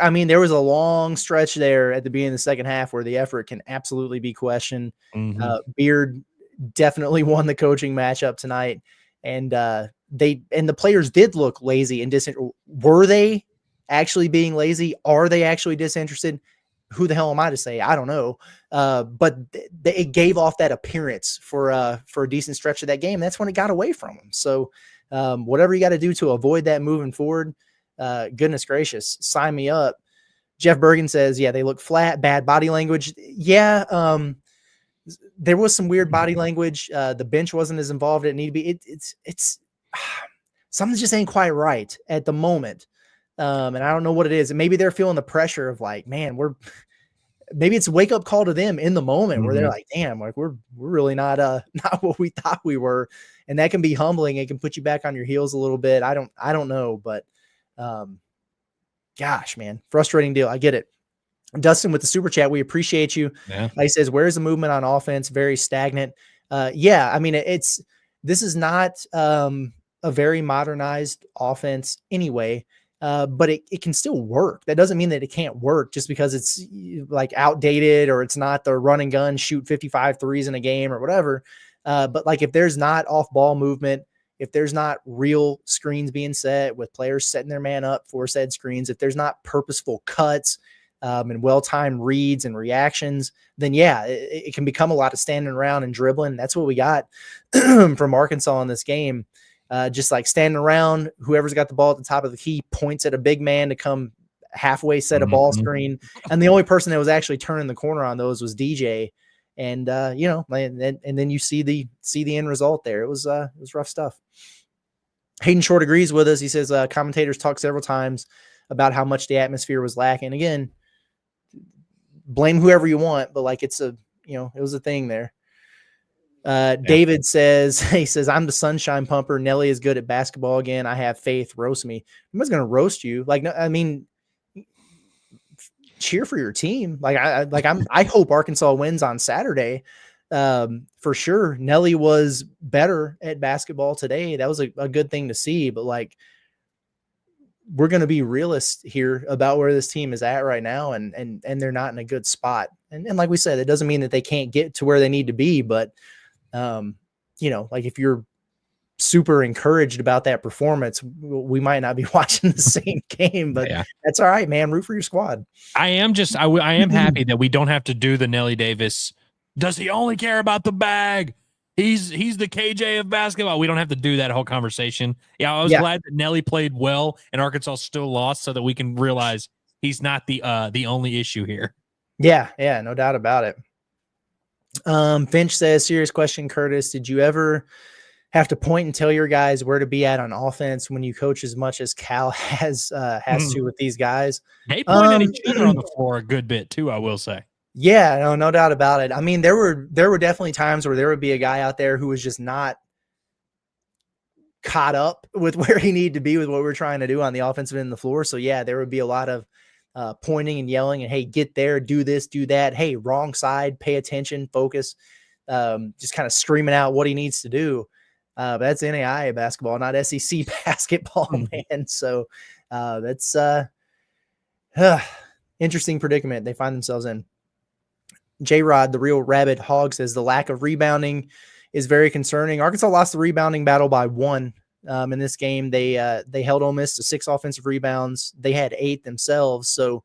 was a long stretch there at the beginning of the second half where the effort can absolutely be questioned. Beard definitely won the coaching matchup tonight, and the players did look lazy and disinterested. Were they? actually being lazy? Are they actually disinterested? Who the hell am I to say? I don't know. But it gave off that appearance for a decent stretch of that game. That's when it got away from them. So whatever you got to do to avoid that moving forward, goodness gracious, sign me up. Jeff Bergen says, yeah, they look flat, bad body language. Yeah. There was some weird body language. The bench wasn't as involved as it needed to be. It's something just ain't quite right at the moment. And I don't know what it is. And maybe they're feeling the pressure of like, man, maybe it's a wake up call to them in the moment where they're like, damn, like we're really not what we thought we were. And that can be humbling. It can put you back on your heels a little bit. I don't know, but gosh, man, frustrating deal. I get it. Dustin with the super chat. We appreciate you. Yeah. He says, where's the movement on offense? Very stagnant. Yeah. I mean, this is not a very modernized offense anyway. But it can still work. That doesn't mean that it can't work just because it's like outdated or it's not the run and gun, shoot 55 threes in a game or whatever. But like if there's not off ball movement, if there's not real screens being set with players setting their man up for said screens, if there's not purposeful cuts and well-timed reads and reactions, then yeah, it can become a lot of standing around and dribbling. That's what we got from Arkansas in this game. Just like standing around, whoever's got the ball at the top of the key points at a big man to come halfway set a ball screen. And the only person that was actually turning the corner on those was DJ. And, and then you see the end result there. It was rough stuff. Hayden Short agrees with us. He says, commentators talked several times about how much the atmosphere was lacking. Again, blame whoever you want, but like, it was a thing there. David says, I'm the sunshine pumper. Nelly is good at basketball again. I have faith. Roast me. Nobody's going to roast you. Like, no, I mean, cheer for your team. Like I hope Arkansas wins on Saturday. For sure. Nelly was better at basketball today. That was a good thing to see, but like, we're going to be realists here about where this team is at right now. And they're not in a good spot. And like we said, it doesn't mean that they can't get to where they need to be, but like if you're super encouraged about that performance, we might not be watching the same game, but that's all right, man. Root for your squad. I am happy that we don't have to do the Nelly Davis. Does he only care about the bag? He's the KJ of basketball. We don't have to do that whole conversation. Yeah. I was glad that Nelly played well and Arkansas still lost so that we can realize he's not the only issue here. Yeah. Yeah. No doubt about it. Finch says, serious question, Curtis. Did you ever have to point and tell your guys where to be at on offense when you coach as much as Cal has to with these guys? They point at each other on the floor a good bit too, I will say. Yeah, no doubt about it. I mean, there were definitely times where there would be a guy out there who was just not caught up with where he needed to be with what we're trying to do on the offensive end of the floor. So yeah, there would be a lot of pointing and yelling and, hey, get there, do this, do that. Hey, wrong side, pay attention, focus, just kind of screaming out what he needs to do. But that's NAIA basketball, not SEC basketball, man. So that's interesting predicament they find themselves in. J-Rod, the real rabid hog, says the lack of rebounding is very concerning. Arkansas lost the rebounding battle by 1. In this game, they held Ole Miss to 6 offensive rebounds. They had 8 themselves. So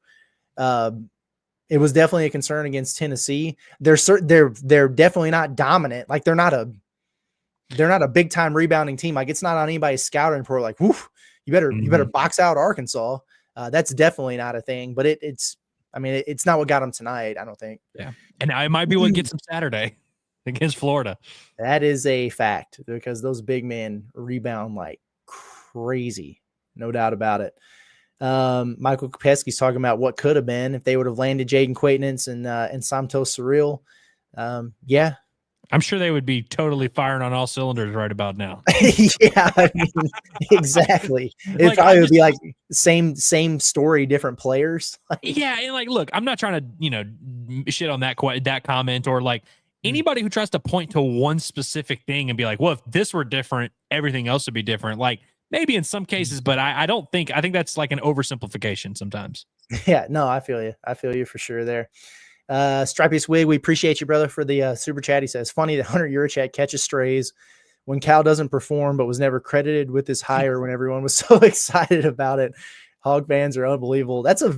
it was definitely a concern against Tennessee. They're definitely not dominant. Like they're not a big time rebounding team. Like it's not on anybody's scouting report. Like, whoo, you better box out Arkansas. That's definitely not a thing, but it's not what got them tonight, I don't think. Yeah. And now it might be what gets them Saturday against Florida. That is a fact because those big men rebound like crazy. No doubt about it. Michael Kopesky's talking about what could have been if they would have landed Jaden Quaitnance and Santos Surreal. Yeah. I'm sure they would be totally firing on all cylinders right about now. Yeah, I mean, exactly. It probably would be like same story, different players. Yeah, and like, look, I'm not trying to, shit on that comment or like anybody who tries to point to one specific thing and be like, well, if this were different, everything else would be different. Like maybe in some cases, but I think that's like an oversimplification sometimes. Yeah, no, I feel you for sure there. Stripey Swig, we appreciate you, brother, for the super chat. He says, funny that Hunter Yurachek catches strays when Cal doesn't perform, but was never credited with his hire when everyone was so excited about it. Hog fans are unbelievable. That's kind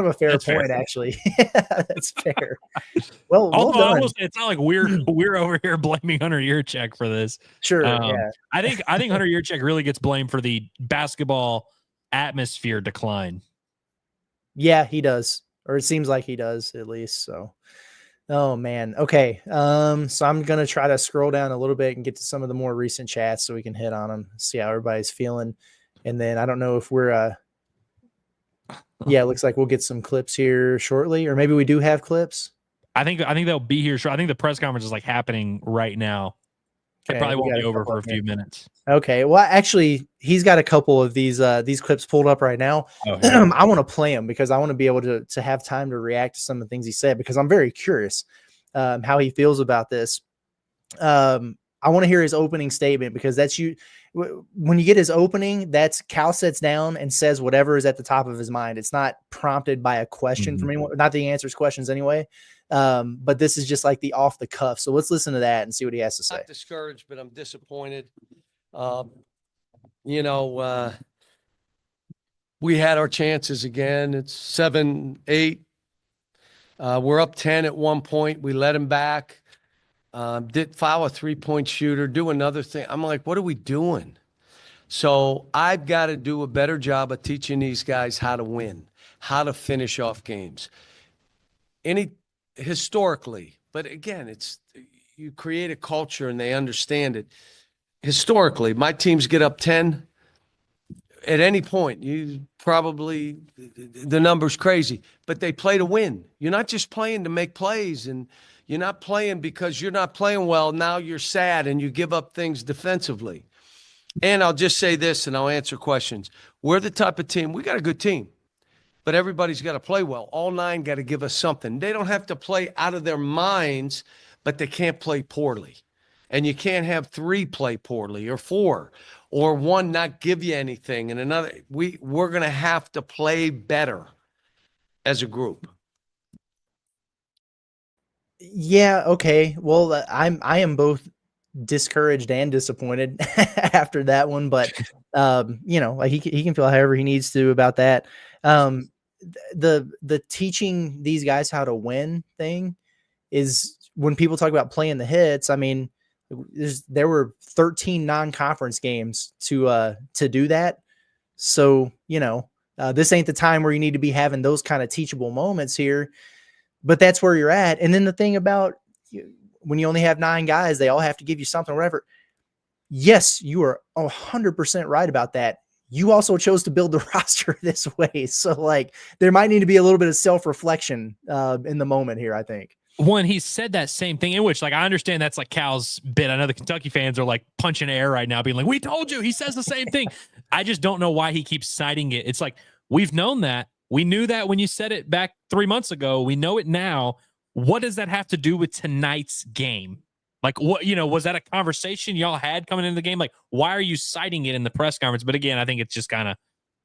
of a fair point, fair. actually. That's fair. Well Although I done. will say it's not like we're over here blaming Hunter Yurchek for this. Sure. Yeah. I think Hunter Yurchek really gets blamed for the basketball atmosphere decline. Yeah, he does, or it seems like he does at least. So, oh man. Okay. So I'm gonna try to scroll down a little bit and get to some of the more recent chats so we can hit on them, see how everybody's feeling, and then I don't know if we're yeah, it looks like we'll get some clips here shortly, or maybe we do have clips. I think they'll be here. I think the press conference is like happening right now. It probably won't be over for a few minutes. Okay. Well, actually, he's got a couple of these clips pulled up right now. Oh, yeah. I want to play them because I want to be able to have time to react to some of the things he said, because I'm very curious how he feels about this. I want to hear his opening statement, because that's when you get his opening, that's Cal sits down and says whatever is at the top of his mind. It's not prompted by a question from anyone, not that he answers questions anyway. But this is just like the off the cuff. So let's listen to that and see what he has to say. Not discouraged, but I'm disappointed. We had our chances again. It's 7-8. We're up 10 at one point. We let him back. Did foul a 3-point shooter, do another thing. I'm like, what are we doing? So I've got to do a better job of teaching these guys how to win, how to finish off games. Historically, but again, you create a culture and they understand it. Historically, my teams get up 10 at any point. You probably, the number's crazy, but they play to win. You're not just playing to make plays, and you're not playing because you're not playing well. Now you're sad and you give up things defensively. And I'll just say this, and I'll answer questions. We're the type of team, we got a good team, but everybody's got to play well. All 9 got to give us something. They don't have to play out of their minds, but they can't play poorly. And you can't have 3 play poorly, or 4, or 1 not give you anything, and another. We're going to have to play better as a group. Yeah. Okay. Well, I am both discouraged and disappointed after that one, but like he can feel however he needs to about that. The teaching these guys how to win thing is, when people talk about playing the hits, I mean, there were 13 non-conference games to do that. So, this ain't the time where you need to be having those kind of teachable moments here, but that's where you're at. And then the thing about when you only have 9 guys, they all have to give you something, whatever. Yes, you are 100% right about that. You also chose to build the roster this way. So like, there might need to be a little bit of self-reflection in the moment here, I think. One, he said that same thing, in which, like, I understand that's like Cal's bit. I know the Kentucky fans are like punching air right now, being like, we told you. He says the same thing. I just don't know why he keeps citing it. It's like, we've known that. We knew that when you said it back 3 months ago. We know it now. What does that have to do with tonight's game? Like, what, was that a conversation y'all had coming into the game? Like, why are you citing it in the press conference? But again, I think it's just kind of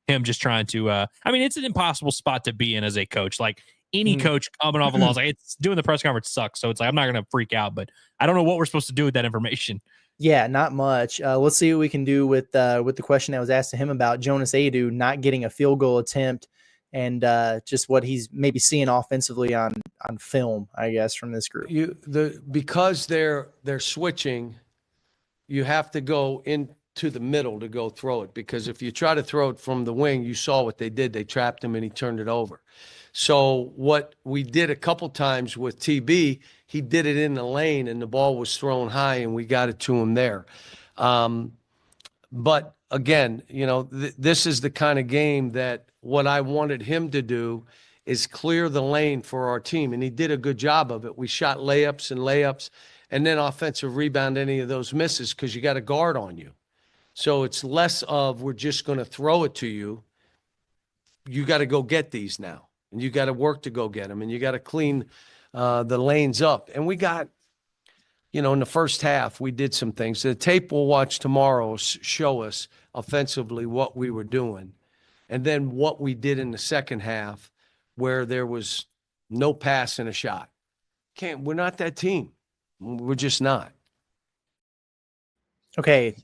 him just trying to, it's an impossible spot to be in as a coach. Like, any coach coming off a loss, like, it's doing the press conference sucks. So it's like, I'm not going to freak out, but I don't know what we're supposed to do with that information. Yeah, not much. Let's see what we can do with the question that was asked to him about Jonas Adu not getting a field goal attempt, and just what he's maybe seeing offensively on film, I guess, from this group. Because they're switching, you have to go into the middle to go throw it, because if you try to throw it from the wing, you saw what they did. They trapped him and he turned it over. So what we did a couple times with TB, he did it in the lane and the ball was thrown high and we got it to him there. But again, this is the kind of game that what I wanted him to do is clear the lane for our team. And he did a good job of it. We shot layups and then offensive rebound any of those misses, because you got a guard on you. So it's less of, we're just going to throw it to you. You got to go get these now. And you got to work to go get them, and you got to clean the lanes up. And we got, in the first half, we did some things. The tape we'll watch tomorrow show us offensively what we were doing, and then what we did in the second half, where there was no pass and a shot. We're not that team. We're just not. Okay.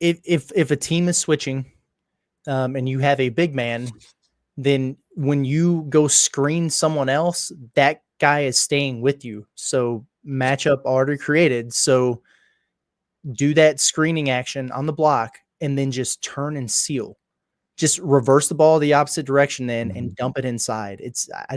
if a team is switching, and you have a big man, then when you go screen someone else, that guy is staying with you. So matchup already created. So do that screening action on the block and then just turn and seal. Just reverse the ball the opposite direction then and dump it inside. I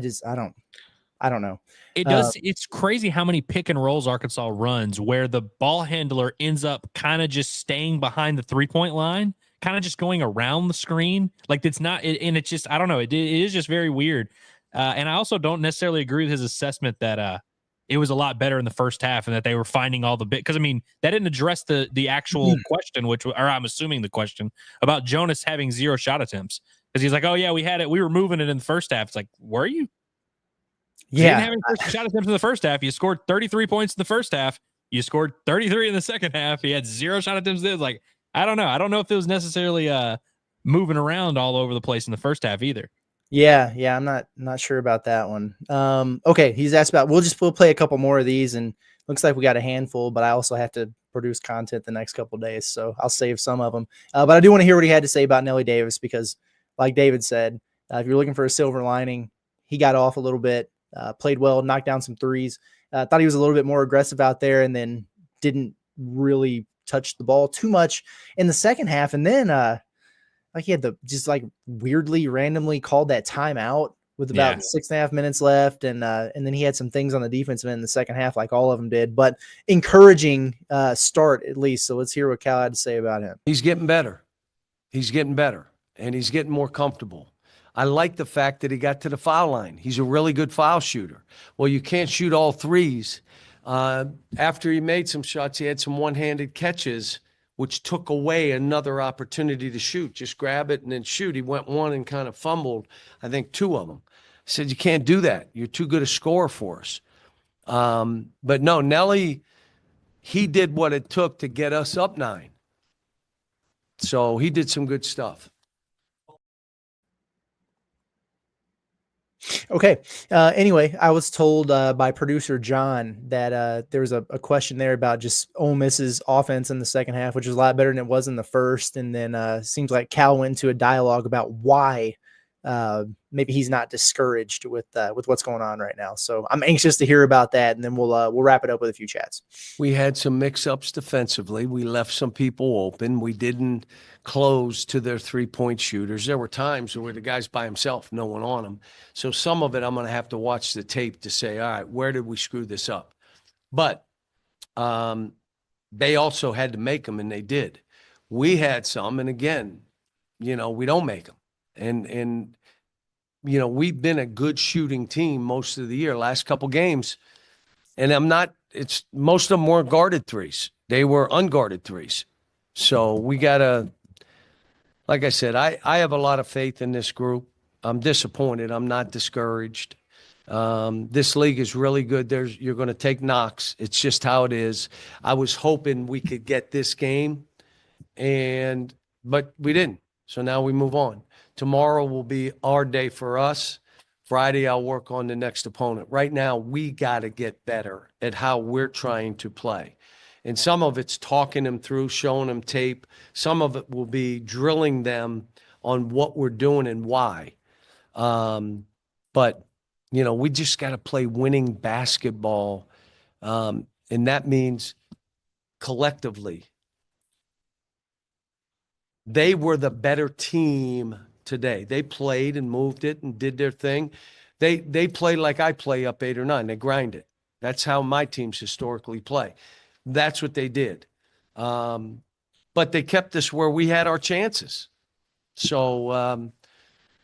don't know. It does. It's crazy how many pick and rolls Arkansas runs where the ball handler ends up kind of just staying behind the 3-point line, kind of just going around the screen. Like it's not, and it's just, I don't know. It is just very weird. And I also don't necessarily agree with his assessment that it was a lot better in the first half and that they were finding all the bit. Because I mean, that didn't address the actual question, or I'm assuming the question about Jonas having 0 shot attempts. Because he's like, oh yeah, we had it. We were moving it in the first half. It's like, were you? Yeah. You didn't have any first shot attempts in the first half. You scored 33 points in the first half. You scored 33 in the second half. He had 0 shot attempts. Like, I don't know. I don't know if it was necessarily moving around all over the place in the first half either. Yeah, I'm not sure about that one. Okay, he's asked about. We'll play a couple more of these, and looks like we got a handful. But I also have to produce content the next couple of days, so I'll save some of them. But I do want to hear what he had to say about Nelly Davis because, like David said, if you're looking for a silver lining, he got off a little bit, played well, knocked down some threes. Thought he was a little bit more aggressive out there, and then didn't really touch the ball too much in the second half, and then like he had just like weirdly randomly called that timeout with about 6.5 minutes left. And then he had some things on the defensive end in the second half, like all of them did, but encouraging start at least. So let's hear what Cal had to say about him. He's getting better. He's getting better and he's getting more comfortable. I like the fact that he got to the foul line. He's a really good foul shooter. Well, you can't shoot all threes. After he made some shots, he had some one-handed catches, which took away another opportunity to shoot. Just grab it and then shoot. He went one and kind of fumbled, I think, 2 of them. I said, you can't do that. You're too good a scorer for us. But no, Nelly, he did what it took to get us up 9. So he did some good stuff. Okay. Anyway, I was told by producer John that there was a question there about just Ole Miss's offense in the second half, which was a lot better than it was in the first. And then seems like Cal went into a dialogue about why maybe he's not discouraged with what's going on right now. So I'm anxious to hear about that, and then we'll wrap it up with a few chats. We had some mix-ups defensively. We left some people open. We didn't close to their 3-point shooters. There were times where the guy's by himself, no one on him. So some of it I'm going to have to watch the tape to say, all right, where did we screw this up? But they also had to make them, and they did. We had some, and again, we don't make them. And we've been a good shooting team most of the year, last couple games. And most of them weren't guarded threes. They were unguarded threes. So we got to, like I said, I have a lot of faith in this group. I'm disappointed. I'm not discouraged. This league is really good. You're going to take knocks. It's just how it is. I was hoping we could get this game, but we didn't. So now we move on. Tomorrow will be our day for us. Friday, I'll work on the next opponent. Right now, we got to get better at how we're trying to play. And some of it's talking them through, showing them tape. Some of it will be drilling them on what we're doing and why. But, we just got to play winning basketball. And that means collectively. They were the better team today. They played and moved it and did their thing. They play like I play up 8 or 9. They grind it. That's how my teams historically play. That's what they did. But they kept us where we had our chances. So,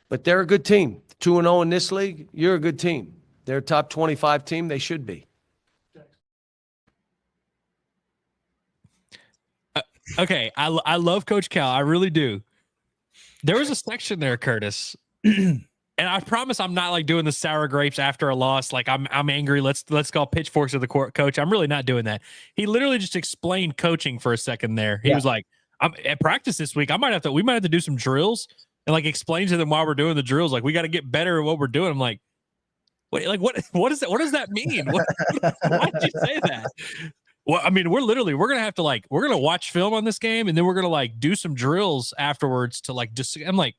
but they're a good team. 2-0 in this league, you're a good team. They're a top 25 team. They should be. Okay, I love Coach Cal. I really do. There was a section there, Curtis, and I promise I'm not like doing the sour grapes after a loss. Like I'm angry. Let's call pitchforks to the court, coach. I'm really not doing that. He literally just explained coaching for a second there. He was like, I'm at practice this week. We might have to do some drills and like explain to them why we're doing the drills. Like we got to get better at what we're doing. I'm like, wait, like what is that? What does that mean? Why did you say that? Well, I mean, we're going to have to we're going to watch film on this game, and then we're going to do some drills afterwards to I'm like,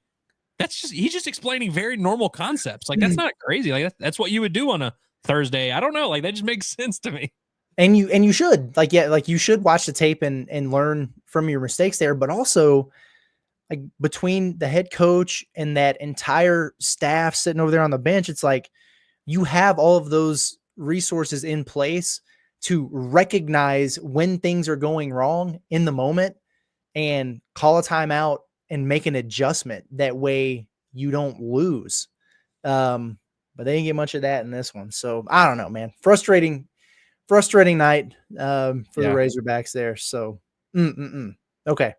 he's just explaining very normal concepts. Like, that's not crazy. Like, that's what you would do on a Thursday. I don't know. Like, that just makes sense to me. And you should you should watch the tape and learn from your mistakes there, but also like between the head coach and that entire staff sitting over there on the bench, it's like you have all of those resources in place to recognize when things are going wrong in the moment and call a timeout and make an adjustment. That way you don't lose. But they didn't get much of that in this one. So I don't know, man. Frustrating night for the Razorbacks there. So, okay.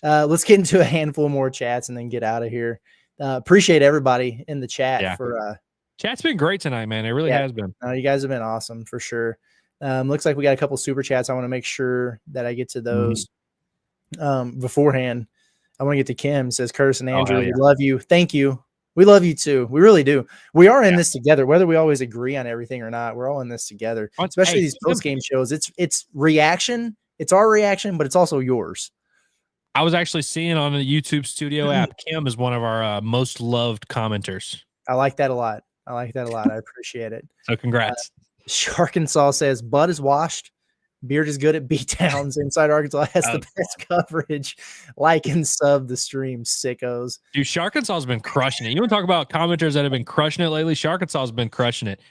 Let's get into a handful more chats and then get out of here. Appreciate everybody in the chat for chat's been great tonight, man. It really has been. You guys have been awesome for sure. Looks like we got a couple super chats. I want to make sure that I get to those beforehand. I want to get to Kim. It says Curtis and Andrew, we love you. Thank you. We love you too. We really do. We are in this together, whether we always agree on everything or not. We're all in this together, especially these post-game shows. It's reaction. It's our reaction, but it's also yours. I was actually seeing on the YouTube Studio app, Kim is one of our most loved commenters. I like that a lot. I appreciate it. So congrats. Arkansas says Bud is washed. Beard is good at beatdowns. Inside Arkansas has the best coverage. Like and sub the stream, sickos. Dude, Arkansas has been crushing it. You want to talk about commenters that have been crushing it lately? Arkansas has been crushing it.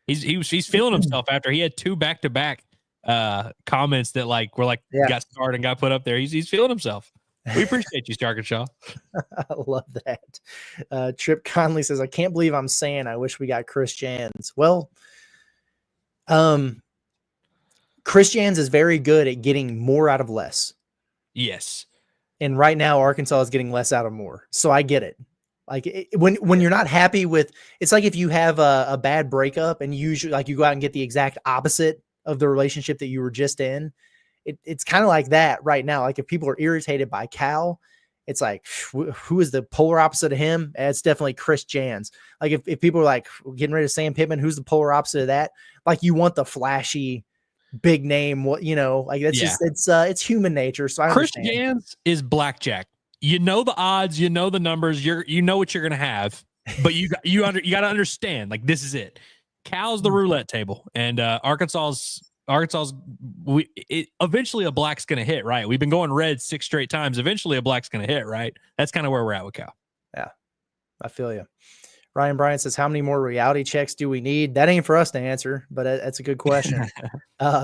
He's feeling himself after he had 2 back-to-back comments that got starred and got put up there. He's feeling himself. We appreciate you, Arkansas. I love that. Trip Conley says, I can't believe I'm saying I wish we got Chris Jans. Well, Chris Jans is very good at getting more out of less. Yes. And right now, Arkansas is getting less out of more. So I get it. When you're not happy with, it's like if you have a bad breakup and you usually you go out and get the exact opposite of the relationship that you were just in. It's kind of like that right now. Like if people are irritated by Cal, it's like, who is the polar opposite of him? It's definitely Chris Jans. Like if people are getting rid of Sam Pittman, who's the polar opposite of that? Like you want the flashy, big name, that's just it's human nature. So Chris Jans is blackjack. You know the odds, you know the numbers, you know what you're gonna have, but you got to understand this is it. Cal's the roulette table, and Arkansas's eventually a black's gonna hit, right? We've been going red 6 straight times. Eventually a black's gonna hit, right? That's kind of where we're at with Cal. Yeah, I feel you. Ryan Bryant says, how many more reality checks do we need? That ain't for us to answer, but that's a good question.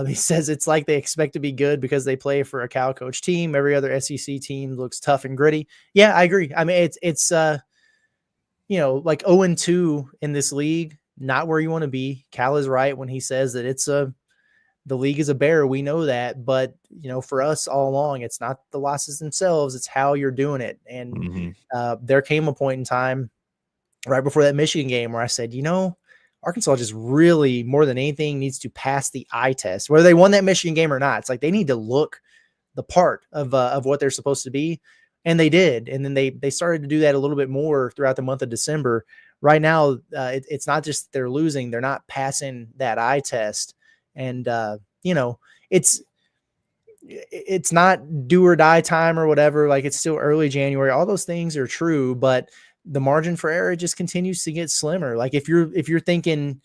He says it's like they expect to be good because they play for a Cal coach team. Every other SEC team looks tough and gritty. Yeah, I agree. I mean, it's 0-2 in this league, not where you want to be. Cal is right when he says that the league is a bear. We know that, but for us all along, it's not the losses themselves. It's how you're doing it. And there came a point in time right before that Michigan game where I said, Arkansas just really more than anything needs to pass the eye test, whether they won that Michigan game or not. It's like they need to look the part of what they're supposed to be. And they did. And then they started to do that a little bit more throughout the month of December. Right now, it's not just they're losing. They're not passing that eye test. And, it's not do or die time or whatever. It's still early January. All those things are true, but the margin for error just continues to get slimmer. If you're thinking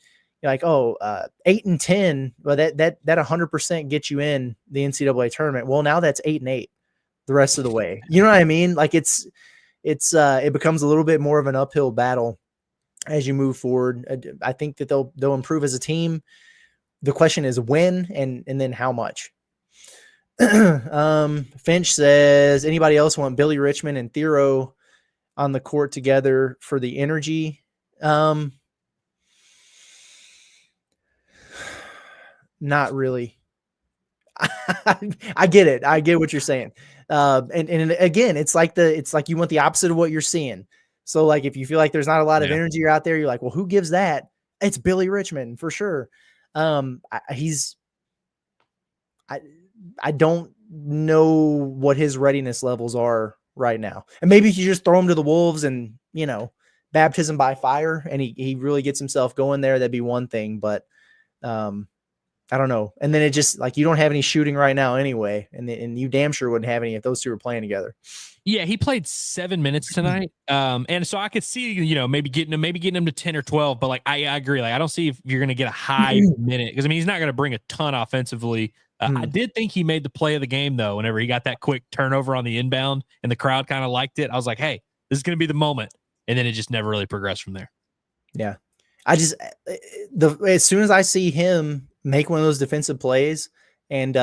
8-10, well, that 100% gets you in the NCAA tournament. Well, now that's 8-8 the rest of the way. You know what I mean? It becomes a little bit more of an uphill battle as you move forward. I think that they'll improve as a team. The question is when and then how much. Finch says, anybody else want Billy Richmond and Thero on the court together for the energy? Not really. I get it. I get what you're saying. And again, it's like you want the opposite of what you're seeing. So if you feel like there's not a lot of energy out there, you're like, well, who gives that? It's Billy Richmond for sure. I don't know what his readiness levels are right now. And maybe you just throw him to the wolves and, baptism by fire and he really gets himself going there. That'd be one thing, but I don't know. And then it just like you don't have any shooting right now anyway, and you damn sure wouldn't have any if those two were playing together. Yeah, he played 7 minutes tonight, and so I could see maybe getting him to 10 or 12. But like I agree, like I don't see if you're going to get a high minute because I mean he's not going to bring a ton offensively. I did think he made the play of the game though. Whenever he got that quick turnover on the inbound and the crowd kind of liked it, I was like, hey, this is going to be the moment. And then it just never really progressed from there. Yeah, I just as soon as I see him make one of those defensive plays and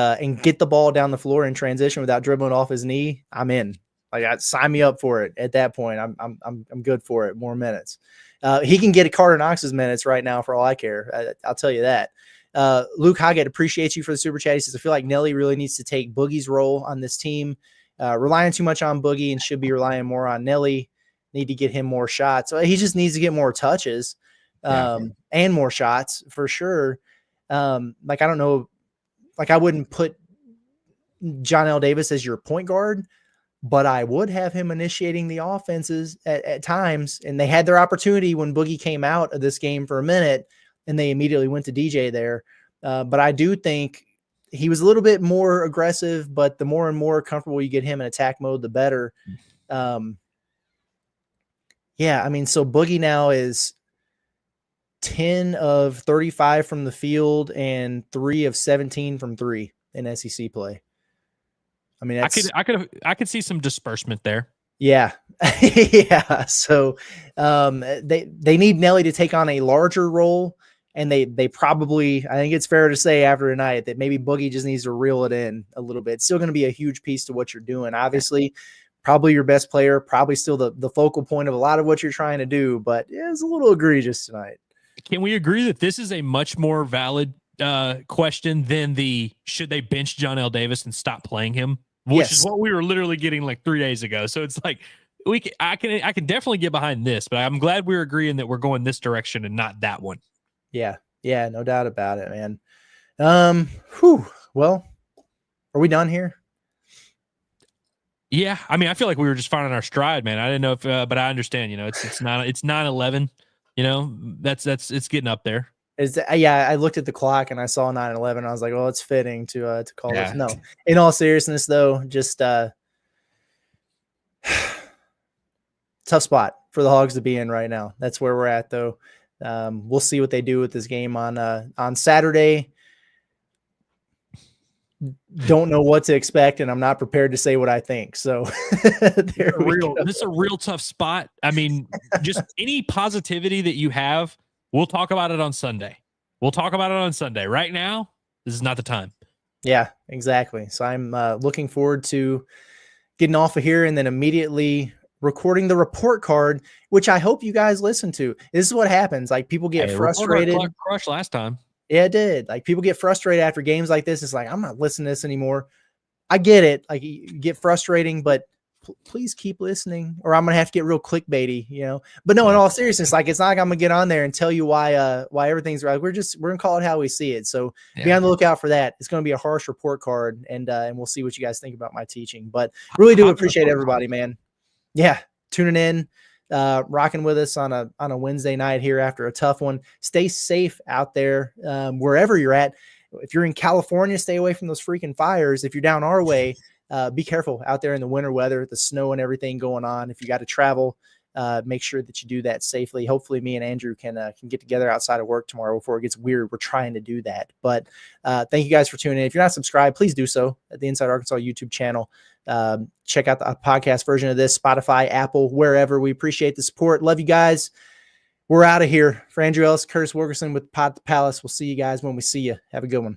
get the ball down the floor in transition without dribbling off his knee, I'm in. Like, sign me up for it. At that point, I'm good for it. More minutes. He can get Carter Knox's minutes right now for all I care. I'll tell you that. Luke Hoggett appreciates you for the super chat. He says, I feel like Nelly really needs to take Boogie's role on this team. Relying too much on Boogie and should be relying more on Nelly. Need to get him more shots. So he just needs to get more touches and more shots for sure. Like, I don't know. Like, I wouldn't put John L. Davis as your point guard, but I would have him initiating the offenses at times. And they had their opportunity when Boogie came out of this game for a minute and they immediately went to DJ there. But I do think he was a little bit more aggressive, but the more and more comfortable you get him in attack mode, the better. Yeah, I mean, so Boogie now is 10 of 35 from the field and 3 of 17 from 3 in SEC play. I mean, I could see some disbursement there. Yeah. Yeah. So they need Nelly to take on a larger role, and they probably, I think it's fair to say after tonight that maybe Boogie just needs to reel it in a little bit. It's still going to be a huge piece to what you're doing. Obviously, probably your best player, probably still the focal point of a lot of what you're trying to do, but yeah, it's a little egregious tonight. Can we agree that this is a much more valid question than the should they bench John L. Davis and stop playing him, which is what we were literally getting like 3 days ago. So it's like I can definitely get behind this, but I'm glad we're agreeing that we're going this direction and not that one. Yeah, no doubt about it, man. Well, are we done here? Yeah, I mean, I feel like we were just finding our stride, man. I didn't know if, but I understand. It's 9/11. It's getting up there. I looked at the clock and I saw 9/11. I was like, well, it's fitting to call this. No, in all seriousness, though, just tough spot for the Hogs to be in right now. That's where we're at, though. We'll see what they do with this game on Saturday. Don't know what to expect, and I'm not prepared to say what I think. So this is a real tough spot. I mean, just any positivity that you have, we'll talk about it on Sunday. Right now, this is not the time. Yeah, exactly. So I'm looking forward to getting off of here and then immediately recording the report card, which I hope you guys listen to. This is what happens. Like, people get frustrated. Crushed last time. Yeah, it did. Like, people get frustrated after games like this. It's like, I'm not listening to this anymore. I get it. Like, you get frustrating, but please keep listening, or I'm going to have to get real clickbaity, But no, in all seriousness, like, it's not like I'm going to get on there and tell you why everything's right. We're going to call it how we see it. So be on the lookout for that. It's going to be a harsh report card, and we'll see what you guys think about my teaching. But really do appreciate everybody, man. Yeah, tuning in. Rocking with us on a Wednesday night here after a tough one. Stay safe out there, wherever you're at. If you're in California, stay away from those freaking fires. If you're down our way, be careful out there in the winter weather, the snow and everything going on. If you got to travel, make sure that you do that safely. Hopefully me and Andrew can get together outside of work tomorrow before it gets weird. We're trying to do that. But thank you guys for tuning in. If you're not subscribed, please do so at the Inside Arkansas YouTube channel. Check out the podcast version of this, Spotify, Apple, wherever. We appreciate the support. Love you guys. We're out of here. For Andrew Ellis, Curtis Wilkerson with Pod the Palace. We'll see you guys when we see you. Have a good one.